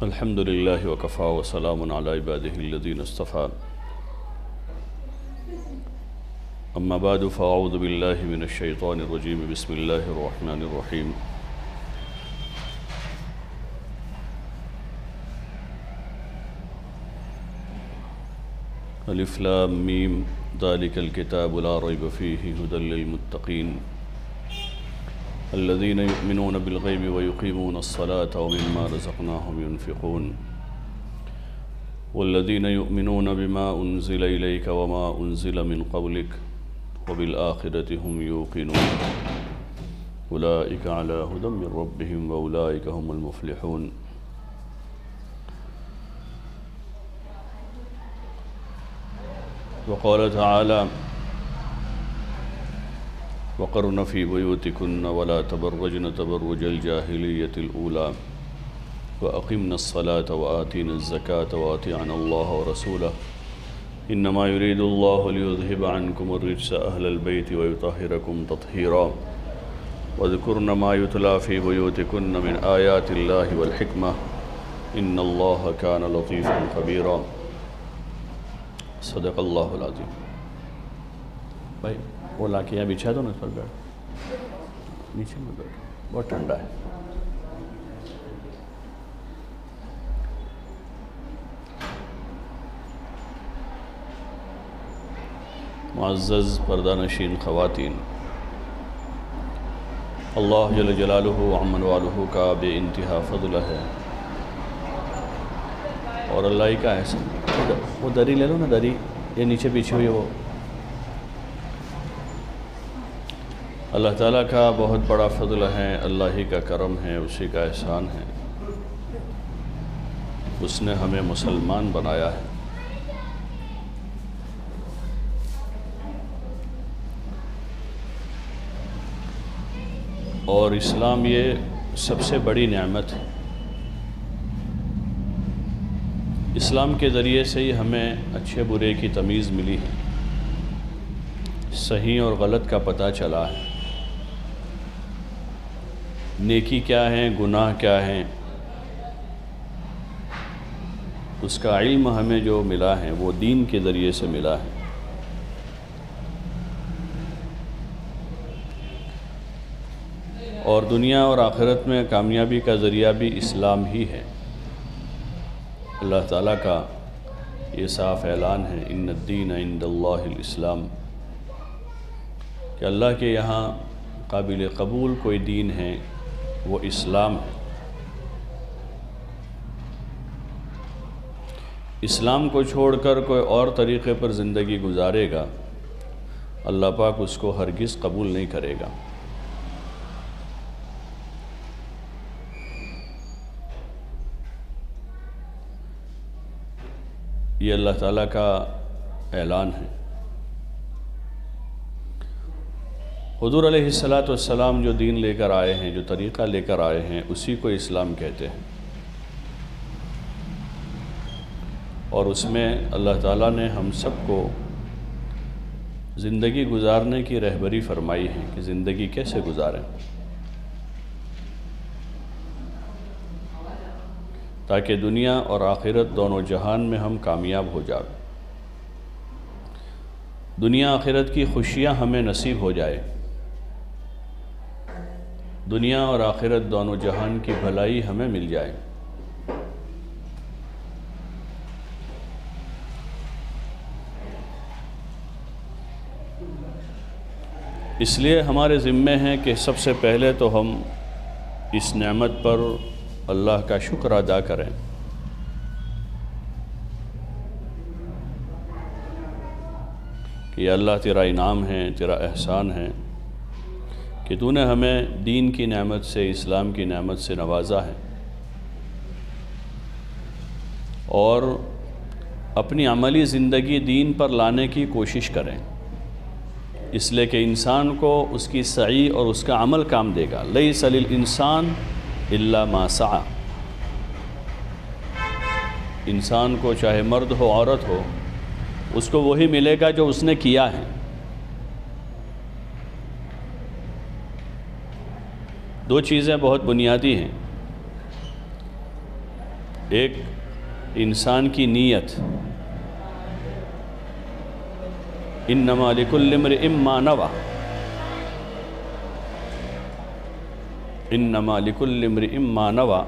الحمد لله وكفى وسلام على عباده الذين اصطفى أما بعد فأعوذ بالله من الشيطان الرجيم بسم الله الرحمن الرحيم ألف لام ميم ذلك الكتاب لا ريب فيه هدى للمتقين الذين يؤمنون بالغيب ويقيمون الصلاة ومما رزقناهم ينفقون والذين يؤمنون بما أنزل إليك وما أنزل من قبلك وبالآخرة هم يوقنون أولئك على هدى من ربهم وأولئك هم المفلحون وقال تعالى وقرن في بيوتكن ولا تبرجن تبرج الجاهلية الأولى وأقمنا الصلاة وآتينا الزكاة وأطيعنا الله ورسوله إنما يريد الله ليذهب عنكم الرجس أهل البيت ويطهركم تطهيرا واذكرن ما يتلى في بيوتكن من آيات الله والحكمة إن الله كان لطيفا خبيرا صدق اللہ العظیم۔ بھائی وہ لا کے یہاں بچھا دو نا، اس پر بیٹھ، نیچے میں بیٹھ، بہت ٹھنڈا ہے۔ معزز پردہ نشین خواتین، اللہ جل جلالہ وعمن والہ کا بے انتہا فضل ہے اور اللہ ہی کا احسان۔ وہ دری لے لو نا، دری یہ نیچے پیچھے ہوئی ہے، وہ اللہ تعالیٰ کا بہت بڑا فضل ہے، اللہ ہی کا کرم ہے، اسی کا احسان ہے، اس نے ہمیں مسلمان بنایا ہے۔ اور اسلام یہ سب سے بڑی نعمت ہے۔ اسلام کے ذریعے سے ہی ہمیں اچھے برے کی تمیز ملی ہے، صحیح اور غلط کا پتہ چلا ہے، نیکی کیا ہے، گناہ کیا ہے، اس کا علم ہمیں جو ملا ہے وہ دین کے ذریعے سے ملا ہے۔ اور دنیا اور آخرت میں کامیابی کا ذریعہ بھی اسلام ہی ہے۔ اللہ تعالیٰ کا یہ صاف اعلان ہے، ان الدین عند اللہ الاسلام، کہ اللہ کے یہاں قابل قبول کوئی دین ہے وہ اسلام ہے۔ اسلام کو چھوڑ کر کوئی اور طریقے پر زندگی گزارے گا، اللہ پاک اس کو ہرگز قبول نہیں کرے گا۔ یہ اللہ تعالیٰ کا اعلان ہے۔ حضور علیہ السلام جو دین لے کر آئے ہیں، جو طریقہ لے کر آئے ہیں، اسی کو اسلام کہتے ہیں۔ اور اس میں اللہ تعالیٰ نے ہم سب کو زندگی گزارنے کی رہبری فرمائی ہے کہ زندگی کیسے گزاریں تاکہ دنیا اور آخرت دونوں جہان میں ہم کامیاب ہو جائیں، دنیا آخرت کی خوشیاں ہمیں نصیب ہو جائے، دنیا اور آخرت دونوں جہان کی بھلائی ہمیں مل جائے۔ اس لیے ہمارے ذمے ہیں کہ سب سے پہلے تو ہم اس نعمت پر اللہ کا شکر ادا کریں، کہ یا اللہ تیرا انعام ہے، تیرا احسان ہے کہ تو نے ہمیں دین کی نعمت سے، اسلام کی نعمت سے نوازا ہے، اور اپنی عملی زندگی دین پر لانے کی کوشش کریں، اس لیے کہ انسان کو اس کی سعی اور اس کا عمل کام دے گا۔ لیس للانسان الا ما سعی، انسان کو چاہے مرد ہو عورت ہو، اس کو وہی ملے گا جو اس نے کیا ہے۔ دو چیزیں بہت بنیادی ہیں. ایک انسان کی نیت، انما لکل امرئ ما نوی، انما لکل امرئ ما نوی،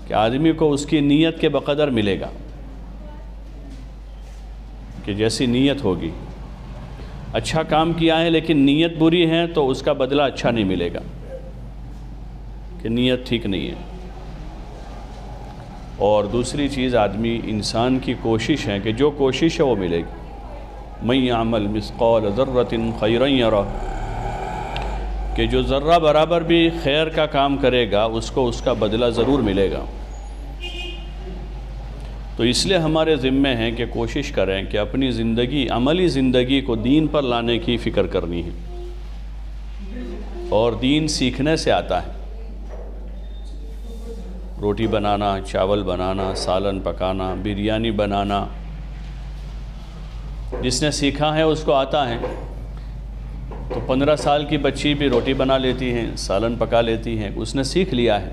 کہ آدمی کو اس کی نیت کے بقدر ملے گا، کہ جیسی نیت ہوگی. اچھا کام کیا ہے لیکن نیت بری ہے تو اس کا بدلہ اچھا نہیں ملے گا، کہ نیت ٹھیک نہیں ہے. اور دوسری چیز آدمی انسان کی کوشش ہے کہ جو کوشش ہے وہ ملے گی. من یعمل مثقال ذرۃ خیرا یرہ، کہ جو ذرہ برابر بھی خیر کا کام کرے گا اس کو اس کا بدلہ ضرور ملے گا. تو اس لیے ہمارے ذمہ ہیں کہ کوشش کریں کہ اپنی زندگی، عملی زندگی کو دین پر لانے کی فکر کرنی ہے. اور دین سیکھنے سے آتا ہے. روٹی بنانا، چاول بنانا، سالن پکانا، بریانی بنانا، جس نے سیکھا ہے اس کو آتا ہے. تو 15 سال کی بچی بھی روٹی بنا لیتی ہیں، سالن پکا لیتی ہیں، اس نے سیکھ لیا ہے.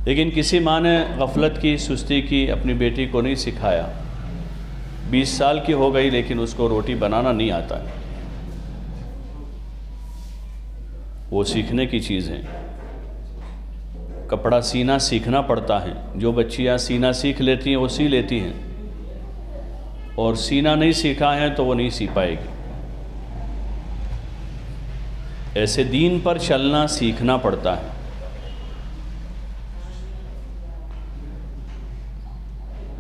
لیکن کسی ماں نے غفلت کی، سستی کی، اپنی بیٹی کو نہیں سکھایا. 20 سال کی ہو گئی لیکن اس کو روٹی بنانا نہیں آتا ہے. وہ سیکھنے کی چیز ہے. کپڑا سینا سیکھنا پڑتا ہے. جو بچیاں سینا سیکھ لیتی ہیں وہ سی لیتی ہیں، اور سینا نہیں سیکھا ہے تو وہ نہیں سی پائے گی. ایسے دین پر چلنا سیکھنا پڑتا ہے.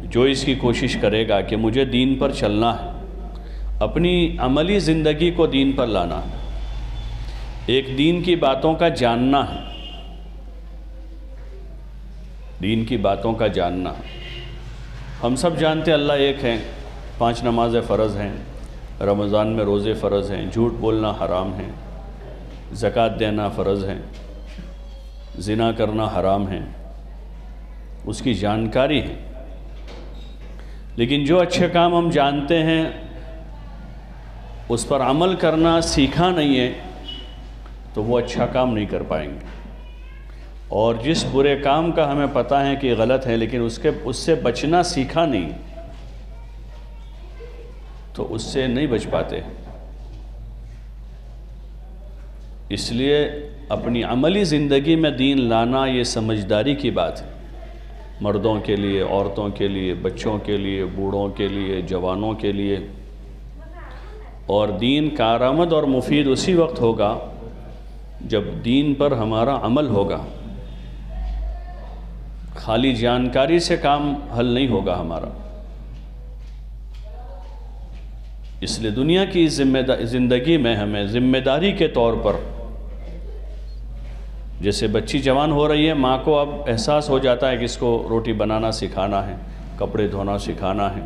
جو اس کی کوشش کرے گا کہ مجھے دین پر چلنا ہے، اپنی عملی زندگی کو دین پر لانا ہے، ایک دین کی باتوں کا جاننا ہے، دین کی باتوں کا جاننا. ہم سب جانتے اللہ ایک ہیں، 5 نمازیں فرض ہیں، رمضان میں روزے فرض ہیں، جھوٹ بولنا حرام ہے، زکوٰۃ دینا فرض ہے، زنا کرنا حرام ہے، اس کی جانکاری ہے. لیکن جو اچھے کام ہم جانتے ہیں اس پر عمل کرنا سیکھا نہیں ہے تو وہ اچھا کام نہیں کر پائیں گے. اور جس برے کام کا ہمیں پتہ ہے کہ غلط ہے لیکن اس سے بچنا سیکھا نہیں تو اس سے نہیں بچ پاتے. اس لیے اپنی عملی زندگی میں دین لانا یہ سمجھداری کی بات ہے. مردوں کے لیے، عورتوں کے لیے، بچوں کے لیے، بوڑھوں کے لیے، جوانوں کے لیے. اور دین کارآمد اور مفید اسی وقت ہوگا جب دین پر ہمارا عمل ہوگا. خالی جانکاری سے کام حل نہیں ہوگا ہمارا. اس لیے دنیا کی زندگی میں ہمیں ذمہ داری کے طور پر، جیسے بچی جوان ہو رہی ہے، ماں کو اب احساس ہو جاتا ہے کہ اس کو روٹی بنانا سکھانا ہے، کپڑے دھونا سکھانا ہے.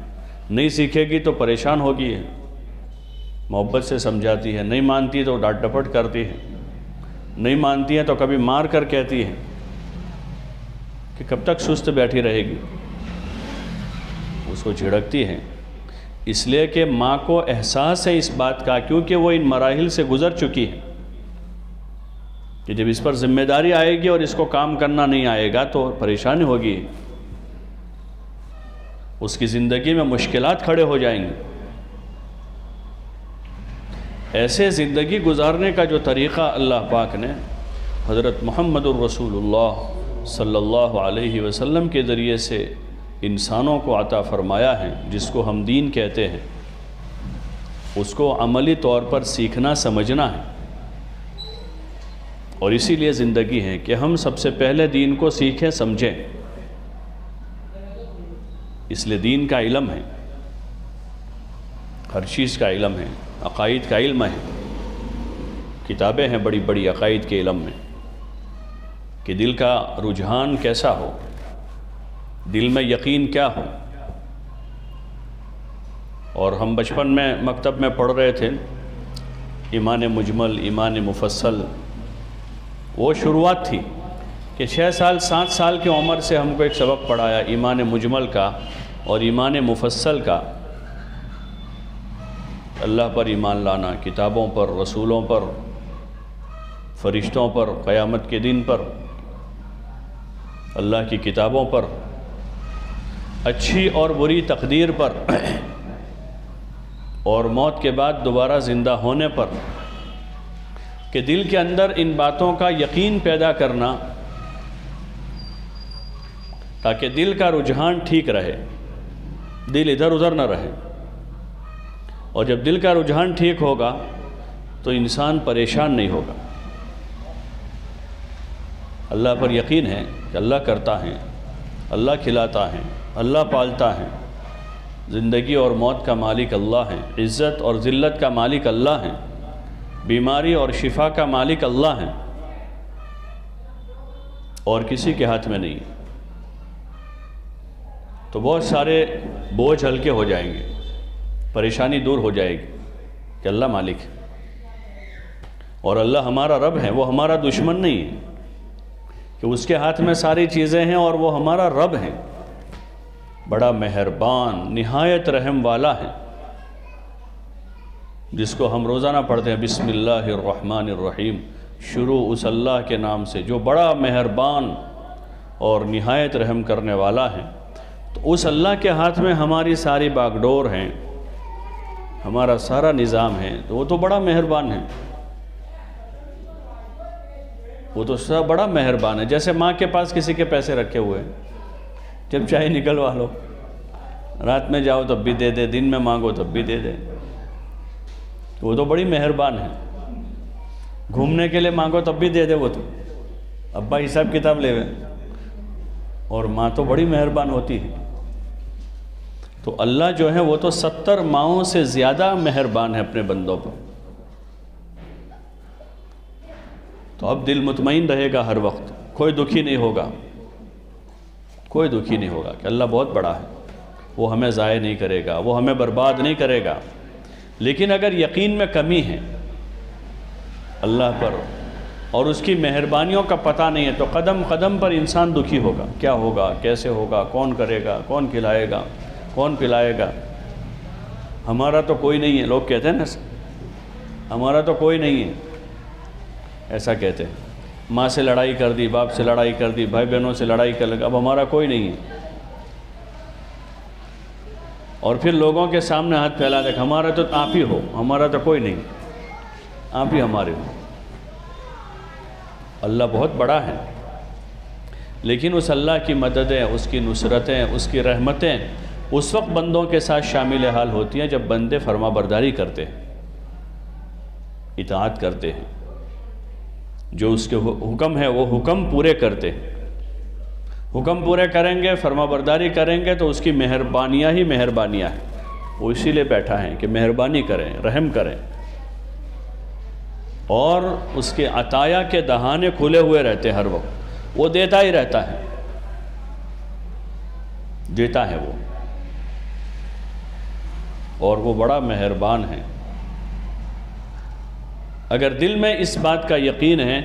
نہیں سیکھے گی تو پریشان ہوگی ہے، محبت سے سمجھاتی ہے، نہیں مانتی تو ڈانٹ ڈپٹ کرتی ہے، نہیں مانتی ہے تو کبھی مار کر کہتی ہے کہ کب تک سست بیٹھی رہے گی، اس کو جھڑکتی ہے. اس لیے کہ ماں کو احساس ہے اس بات کا، کیونکہ وہ ان مراحل سے گزر چکی ہے کہ جب اس پر ذمہ داری آئے گی اور اس کو کام کرنا نہیں آئے گا تو پریشانی ہوگی، اس کی زندگی میں مشکلات کھڑے ہو جائیں گے. ایسے زندگی گزارنے کا جو طریقہ اللہ پاک نے حضرت محمد الرسول اللہ صلی اللہ علیہ وسلم کے ذریعے سے انسانوں کو عطا فرمایا ہے، جس کو ہم دین کہتے ہیں، اس کو عملی طور پر سیکھنا سمجھنا ہے. اور اسی لیے زندگی ہے کہ ہم سب سے پہلے دین کو سیکھیں سمجھیں. اس لیے دین کا علم ہے، ہر چیز کا علم ہے، عقائد کا علم ہے. کتابیں ہیں بڑی بڑی عقائد کے علم میں، کہ دل کا رجحان کیسا ہو، دل میں یقین کیا ہو. اور ہم بچپن میں مکتب میں پڑھ رہے تھے ایمان مجمل، ایمان مفصل. وہ شروعات تھی کہ 6 سال 7 سال کی عمر سے ہم کو ایک سبق پڑھایا ایمان مجمل کا اور ایمان مفصل کا. اللہ پر ایمان لانا، کتابوں پر، رسولوں پر، فرشتوں پر، قیامت کے دن پر، اللہ کی کتابوں پر، اچھی اور بری تقدیر پر، اور موت کے بعد دوبارہ زندہ ہونے پر، کہ دل کے اندر ان باتوں کا یقین پیدا کرنا تاکہ دل کا رجحان ٹھیک رہے، دل ادھر ادھر نہ رہے۔ اور جب دل کا رجحان ٹھیک ہوگا تو انسان پریشان نہیں ہوگا۔ اللہ پر یقین ہے کہ اللہ کرتا ہے، اللہ کھلاتا ہے، اللہ پالتا ہے، زندگی اور موت کا مالک اللہ ہے، عزت اور ذلت کا مالک اللہ ہے، بیماری اور شفا کا مالک اللہ ہے، اور کسی کے ہاتھ میں نہیں۔ تو بہت سارے بوجھ ہلکے ہو جائیں گے، پریشانی دور ہو جائے گی کہ اللہ مالک ہے، اور اللہ ہمارا رب ہے، وہ ہمارا دشمن نہیں ہے کہ اس کے ہاتھ میں ساری چیزیں ہیں، اور وہ ہمارا رب ہے، بڑا مہربان، نہایت رحم والا ہے، جس کو ہم روزانہ پڑھتے ہیں بسم اللہ الرحمن الرحیم، شروع اس اللہ کے نام سے جو بڑا مہربان اور نہایت رحم کرنے والا ہے۔ تو اس اللہ کے ہاتھ میں ہماری ساری باغ ڈور ہیں، ہمارا سارا نظام ہے، تو وہ تو بڑا مہربان ہے، وہ تو سب بڑا مہربان ہے۔ جیسے ماں کے پاس کسی کے پیسے رکھے ہوئے ہیں، جب چاہے نکلوا لو، رات میں جاؤ تب بھی دے دے، دن میں مانگو تب بھی دے دے، وہ تو بڑی مہربان ہے۔ گھومنے کے لیے مانگو تب بھی دے دے، وہ تو ابا حساب کتاب لے ہوئے، اور ماں تو بڑی مہربان ہوتی ہے۔ تو اللہ جو ہے وہ تو 70 ماؤں سے زیادہ مہربان ہے اپنے بندوں پر۔ تو اب دل مطمئن رہے گا ہر وقت، کوئی دکھی نہیں ہوگا، کوئی دکھی نہیں ہوگا کہ اللہ بہت بڑا ہے، وہ ہمیں ضائع نہیں کرے گا، وہ ہمیں برباد نہیں کرے گا۔ لیکن اگر یقین میں کمی ہے اللہ پر اور اس کی مہربانیوں کا پتہ نہیں ہے تو قدم قدم پر انسان دکھی ہوگا، کیا ہوگا، کیسے ہوگا، کون کرے گا، کون کھلائے گا، کون پلائے گا، ہمارا تو کوئی نہیں ہے۔ لوگ کہتے ہیں نا ہمارا تو کوئی نہیں ہے، ایسا کہتے ہیں، ماں سے لڑائی کر دی، باپ سے لڑائی کر دی، بھائی بہنوں سے لڑائی کر لگا، اب ہمارا کوئی نہیں ہے۔ اور پھر لوگوں کے سامنے ہاتھ پھیلا دے، ہمارا تو آپ ہی ہو، ہمارا تو کوئی نہیں، آپ ہی ہمارے ہو۔ اللہ بہت بڑا ہے، لیکن اس اللہ کی مددیں، اس کی نصرتیں، اس کی رحمتیں اس وقت بندوں کے ساتھ شامل حال ہوتی ہیں جب بندے فرما برداری کرتے ہیں، اطاعت کرتے ہیں، جو اس کے حکم ہے وہ حکم پورے کرتے ہیں۔ حکم پورے کریں گے، فرما برداری کریں گے تو اس کی مہربانیاں ہی مہربانیاں ہیں، وہ اسی لیے بیٹھا ہے کہ مہربانی کریں، رحم کریں، اور اس کے عطایا کے دہانے کھلے ہوئے رہتے ہر وقت، وہ دیتا ہی رہتا ہے، دیتا ہے وہ، اور وہ بڑا مہربان ہے۔ اگر دل میں اس بات کا یقین ہے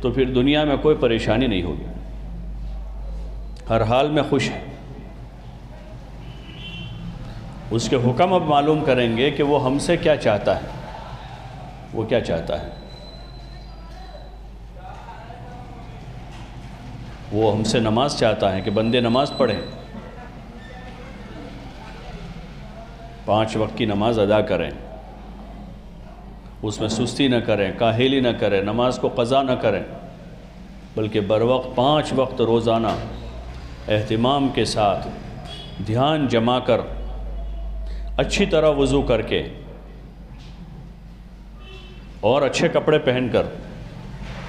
تو پھر دنیا میں کوئی پریشانی نہیں ہوگی، ہر حال میں خوش ہے۔ اس کے حکم اب معلوم کریں گے کہ وہ ہم سے کیا چاہتا ہے، وہ کیا چاہتا ہے۔ وہ ہم سے نماز چاہتا ہے کہ بندے نماز پڑھیں، 5 وقت کی نماز ادا کریں، اس میں سستی نہ کریں، کاہلی نہ کریں، نماز کو قضا نہ کریں، بلکہ بروقت 5 وقت روزانہ اہتمام کے ساتھ دھیان جما کر اچھی طرح وضو کر کے اور اچھے کپڑے پہن کر،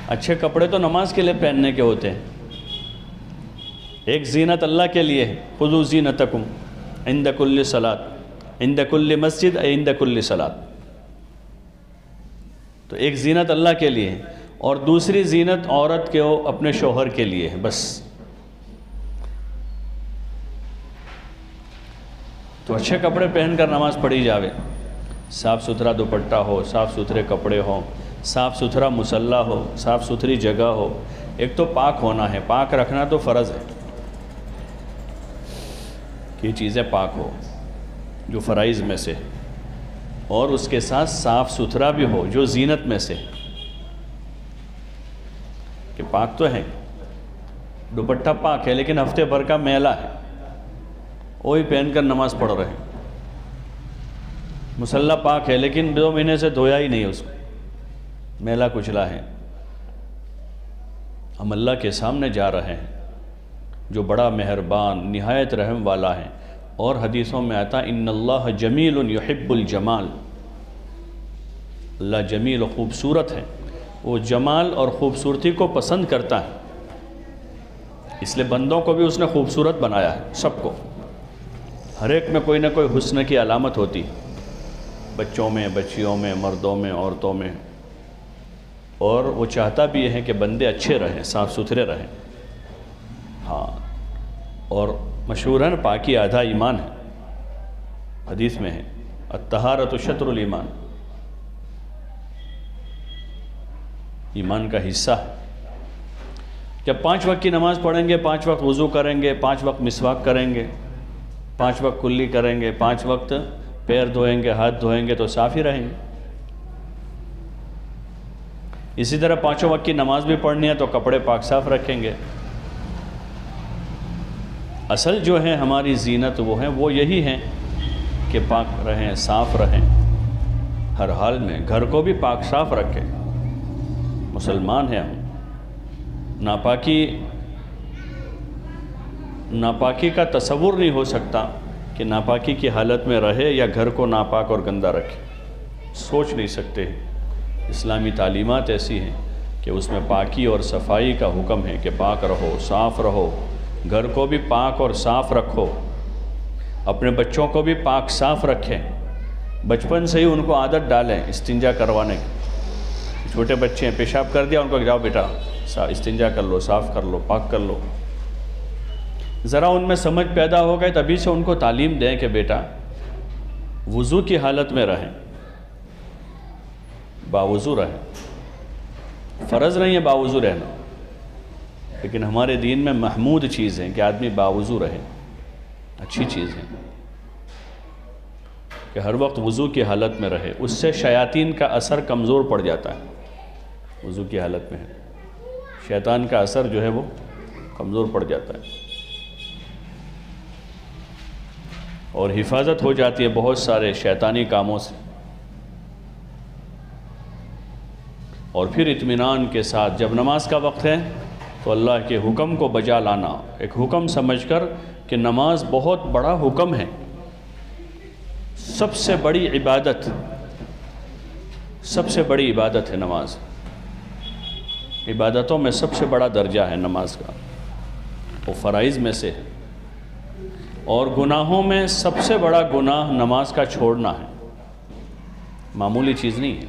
اچھے کپڑے تو نماز کے لیے پہننے کے ہوتے ہیں، ایک زینت اللہ کے لیے ہے، خذوا زینتکم عند کل صلاۃ، عند کل مسجد، عند کل صلاۃ، تو ایک زینت اللہ کے لیے ہے، اور دوسری زینت عورت کے اپنے شوہر کے لیے ہے، بس۔ تو اچھے کپڑے پہن کر نماز پڑھی جاوے، صاف ستھرا دوپٹہ ہو، صاف ستھرے کپڑے ہوں، صاف ستھرا مصلی ہو، صاف ستھری جگہ ہو۔ ایک تو پاک ہونا ہے، پاک رکھنا تو فرض ہے کہ یہ چیزیں پاک ہو جو فرائض میں سے، اور اس کے ساتھ صاف ستھرا بھی ہو جو زینت میں سے۔ کہ پاک تو ہیں، دوپٹہ پاک ہے لیکن ہفتے بھر کا میلا ہے، وہی پہن کر نماز پڑھ رہے ہیں۔ مصلی پاک ہے لیکن 2 مہینے سے دھویا ہی نہیں اس کو، میلا کچلا ہے۔ ہم اللہ کے سامنے جا رہے ہیں جو بڑا مہربان نہایت رحم والا ہے، اور حدیثوں میں آتا ان اللہ جمیل یحب الجمال، اللہ جمیل و خوبصورت ہے، وہ جمال اور خوبصورتی کو پسند کرتا ہے، اس لیے بندوں کو بھی اس نے خوبصورت بنایا ہے، سب کو، ہر ایک میں کوئی نہ کوئی حسن کی علامت ہوتی، بچوں میں، بچیوں میں، مردوں میں، عورتوں میں، اور وہ چاہتا بھی ہے کہ بندے اچھے رہیں، صاف ستھرے رہیں۔ ہاں، اور مشہور ہے نا، پاکی آدھا ایمان ہے، حدیث میں ہے الطہارۃ شطر الایمان، ایمان کا حصہ ہے۔ جب 5 وقت کی نماز پڑھیں گے، 5 وقت وضو کریں گے، 5 وقت مسواک کریں گے، 5 وقت کلی کریں گے، 5 وقت پیر دھوئیں گے، ہاتھ دھوئیں گے، تو صاف ہی رہیں گے۔ اسی طرح 5 وقت کی نماز بھی پڑھنی ہے تو کپڑے پاک صاف رکھیں گے۔ اصل جو ہے ہماری زینت وہ یہی ہیں کہ پاک رہیں، صاف رہیں، ہر حال میں گھر کو بھی پاک صاف رکھیں۔ مسلمان ہیں ہم، ناپاکی کا تصور نہیں ہو سکتا کہ ناپاکی کی حالت میں رہے یا گھر کو ناپاک اور گندہ رکھے، سوچ نہیں سکتے۔ اسلامی تعلیمات ایسی ہیں کہ اس میں پاکی اور صفائی کا حکم ہے کہ پاک رہو، صاف رہو، گھر کو بھی پاک اور صاف رکھو، اپنے بچوں کو بھی پاک صاف رکھیں، بچپن سے ہی ان کو عادت ڈالیں استنجا کروانے کی۔ چھوٹے بچے ہیں، پیشاب کر دیا، ان کو جاؤ بیٹا استنجا کر لو، صاف کر لو، پاک کر لو۔ ذرا ان میں سمجھ پیدا ہو گئے تبھی سے ان کو تعلیم دیں کہ بیٹا وضو کی حالت میں رہیں، باوضو رہیں، فرض نہیں ہے باوضو رہنا، لیکن ہمارے دین میں محمود چیز ہے کہ آدمی باوضو رہے، اچھی چیز ہے کہ ہر وقت وضو کی حالت میں رہے، اس سے شیاطین کا اثر کمزور پڑ جاتا ہے۔ وضو کی حالت میں ہے، شیطان کا اثر جو ہے وہ کمزور پڑ جاتا ہے، اور حفاظت ہو جاتی ہے بہت سارے شیطانی کاموں سے۔ اور پھر اطمینان کے ساتھ جب نماز کا وقت ہے تو اللہ کے حکم کو بجا لانا، ایک حکم سمجھ کر کہ نماز بہت بڑا حکم ہے، سب سے بڑی عبادت، سب سے بڑی عبادت ہے نماز، عبادتوں میں سب سے بڑا درجہ ہے نماز کا، وہ فرائض میں سے ہے، اور گناہوں میں سب سے بڑا گناہ نماز کا چھوڑنا ہے، معمولی چیز نہیں ہے،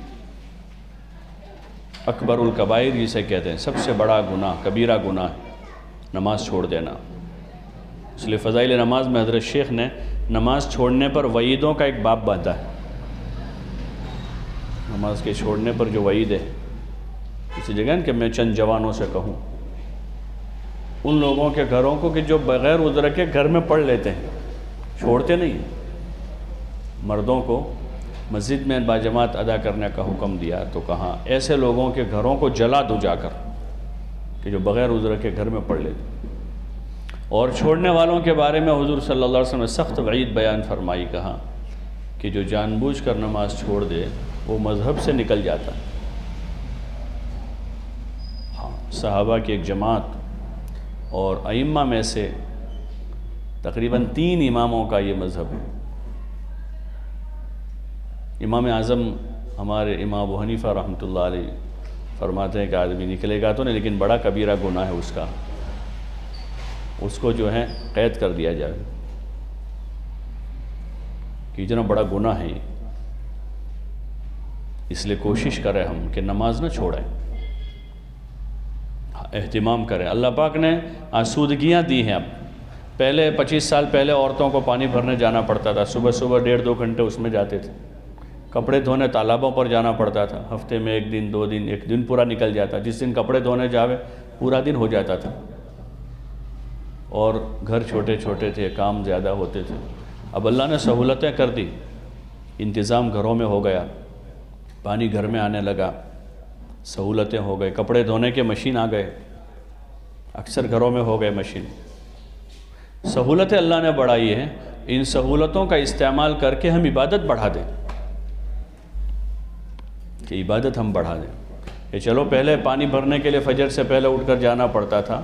اکبر الکبائر جسے کہتے ہیں، سب سے بڑا گناہ، کبیرہ گناہ ہے نماز چھوڑ دینا۔ اس لیے فضائل نماز میں حضرت شیخ نے نماز چھوڑنے پر وعیدوں کا ایک باب باندھا ہے، نماز کے چھوڑنے پر جو وعید ہے، اسی جگہ کہ میں چند جوانوں سے کہوں، ان لوگوں کے گھروں کو کہ جو بغیر عذر کے گھر میں پڑھ لیتے ہیں، چھوڑتے نہیں ہیں، مردوں کو مسجد میں باجماعت ادا کرنے کا حکم دیا، تو کہاں ایسے لوگوں کے گھروں کو جلا دو جا کر کہ جو بغیر عذر کے گھر میں پڑھ لیتے ہیں۔ اور چھوڑنے والوں کے بارے میں حضور صلی اللہ علیہ وسلم نے سخت وعید بیان فرمائی، کہا کہ جو جان بوجھ کر نماز چھوڑ دے وہ مذہب سے نکل جاتا ہے۔ ہاں، صحابہ کی ایک جماعت اور ائمہ میں سے تقریباً 3 اماموں کا یہ مذہب ہے۔ امام اعظم ہمارے امام ابو حنیفہ رحمۃ اللہ علیہ فرماتے ہیں کہ آدمی نکلے گا تو نہیں، لیکن بڑا کبیرہ گناہ ہے اس کا، اس کو جو ہے قید کر دیا جائے، کہ اتنا بڑا گناہ ہے یہ، اس لیے کوشش کریں ہم کہ نماز نہ چھوڑیں، اہتمام کریں۔ اللہ پاک نے آسودگیاں دی ہیں، اب پہلے 25 سال پہلے عورتوں کو پانی بھرنے جانا پڑتا تھا، صبح 1.5-2 گھنٹے اس میں جاتے تھے، کپڑے دھونے تالابوں پر جانا پڑتا تھا، ہفتے میں 1 دن 2 دن، 1 دن پورا نکل جاتا، جس دن کپڑے دھونے جاوے پورا دن ہو جاتا تھا، اور گھر چھوٹے چھوٹے تھے، کام زیادہ ہوتے تھے۔ اب اللہ نے سہولتیں کر دی، انتظام گھروں میں ہو گیا، پانی گھر میں آنے لگا، سہولتیں ہو گئے، کپڑے دھونے کے مشین آ گئے، اکثر گھروں میں ہو گئے مشین۔ سہولتیں اللہ نے بڑھائی ہیں، ان سہولتوں کا استعمال کر کے ہم عبادت بڑھا دیں، کہ عبادت ہم بڑھا دیں کہ چلو پہلے پانی بھرنے کے لیے فجر سے پہلے اٹھ کر جانا پڑتا تھا،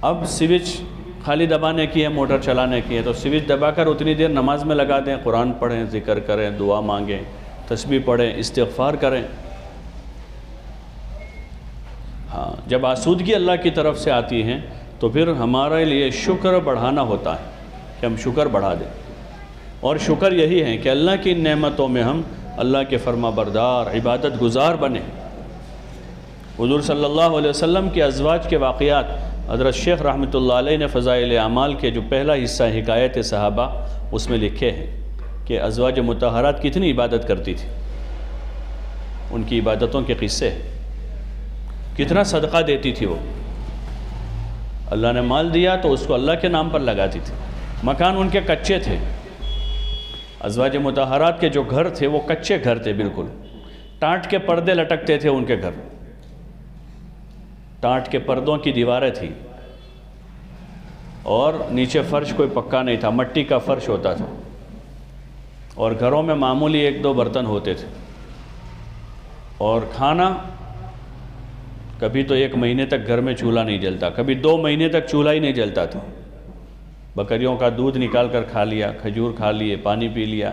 اب سوئچ خالی دبانے کی ہے، موٹر چلانے کی ہے، تو سوئچ دبا کر اتنی دیر نماز میں لگا دیں، قرآن پڑھیں، ذکر کریں، دعا مانگیں، تسبیح پڑھیں، استغفار کریں۔ ہاں، جب آسودگی اللہ کی طرف سے آتی ہیں تو پھر ہمارے لیے شکر بڑھانا ہوتا ہے کہ ہم شکر بڑھا دیں، اور شکر یہی ہے کہ اللہ کی نعمتوں میں ہم اللہ کے فرما بردار، عبادت گزار بنیں۔ حضور صلی اللہ علیہ وسلم کے ازواج کے واقعات حضرت شیخ رحمۃ اللہ علیہ نے فضائل اعمال کے جو پہلا حصہ حکایت صحابہ اس میں لکھے ہیں کہ ازواج مطہرات کتنی عبادت کرتی تھی، ان کی عبادتوں کے قصے، کتنا صدقہ دیتی تھی وہ، اللہ نے مال دیا تو اس کو اللہ کے نام پر لگاتی تھی۔ مکان ان کے کچے تھے، ازواج مطہرات کے جو گھر تھے وہ کچے گھر تھے، بالکل ٹانٹ کے پردے لٹکتے تھے ان کے گھر، ٹانٹ کے پردوں کی دیواریں تھیں، اور نیچے فرش کوئی پکا نہیں تھا، مٹی کا فرش ہوتا تھا، اور گھروں میں معمولی 1-2 برتن ہوتے تھے، اور کھانا کبھی تو 1 مہینے تک گھر میں چولہا نہیں جلتا، کبھی 2 مہینے تک چولہا ہی نہیں جلتا تھا، بکریوں کا دودھ نکال کر کھا لیا، کھجور کھا لیے، پانی پی لیا،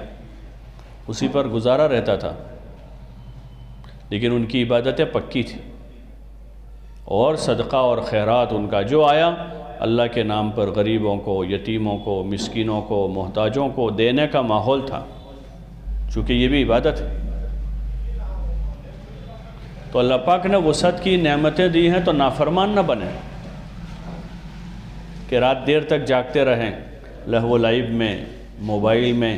اسی پر گزارا رہتا تھا، لیکن ان کی عبادتیں پکی تھیں، اور صدقہ اور خیرات ان کا جو آیا اللہ کے نام پر غریبوں کو، یتیموں کو، مسکینوں کو، محتاجوں کو دینے کا ماحول تھا، چونکہ یہ بھی عبادت ہے۔ تو اللہ پاک نے وسعت کی نعمتیں دی ہیں تو نافرمان نہ بنیں کہ رات دیر تک جاگتے رہیں لہو و لعب میں، موبائل میں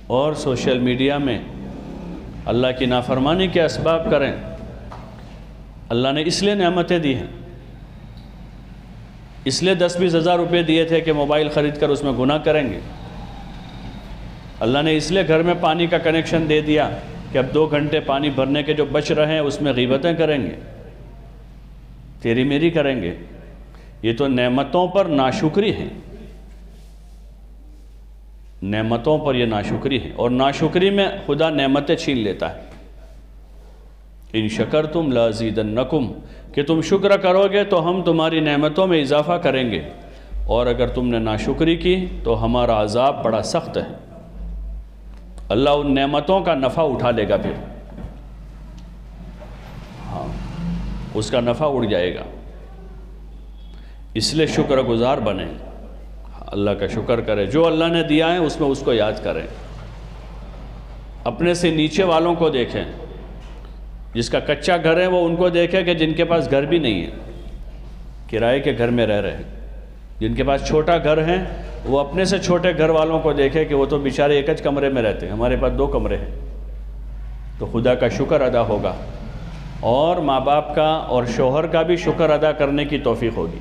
اور سوشل میڈیا میں، اللہ کی نافرمانی کے اسباب کریں۔ اللہ نے اس لیے نعمتیں دی ہیں، اس لیے 10-20 ہزار روپے دیے تھے کہ موبائل خرید کر اس میں گناہ کریں گے۔ اللہ نے اس لیے گھر میں پانی کا کنیکشن دے دیا کہ اب 2 گھنٹے پانی بھرنے کے جو بچ رہے ہیں اس میں غیبتیں کریں گے، تیری میری کریں گے۔ یہ تو نعمتوں پر ناشکری ہے، نعمتوں پر یہ ناشکری ہے، اور ناشکری میں خدا نعمتیں چھین لیتا ہے۔ ان شکرتم لازیدنکم، کہ تم شکر کرو گے تو ہم تمہاری نعمتوں میں اضافہ کریں گے، اور اگر تم نے ناشکری کی تو ہمارا عذاب بڑا سخت ہے۔ اللہ ان نعمتوں کا نفع اٹھا لے گا، پھر ہاں اس کا نفع اڑ جائے گا۔ اس لیے شکر گزار بنیں، اللہ کا شکر کریں، جو اللہ نے دیا ہے اس میں اس کو یاد کریں، اپنے سے نیچے والوں کو دیکھیں، جس کا کچا گھر ہے وہ ان کو دیکھے کہ جن کے پاس گھر بھی نہیں ہے، کرائے کے گھر میں رہ رہے ہیں، جن کے پاس چھوٹا گھر ہے وہ اپنے سے چھوٹے گھر والوں کو دیکھے کہ وہ تو بیچارے 1 کمرے میں رہتے ہیں، ہمارے پاس 2 کمرے ہیں، تو خدا کا شکر ادا ہوگا، اور ماں باپ کا اور شوہر کا بھی شکر ادا کرنے کی توفیق ہوگی۔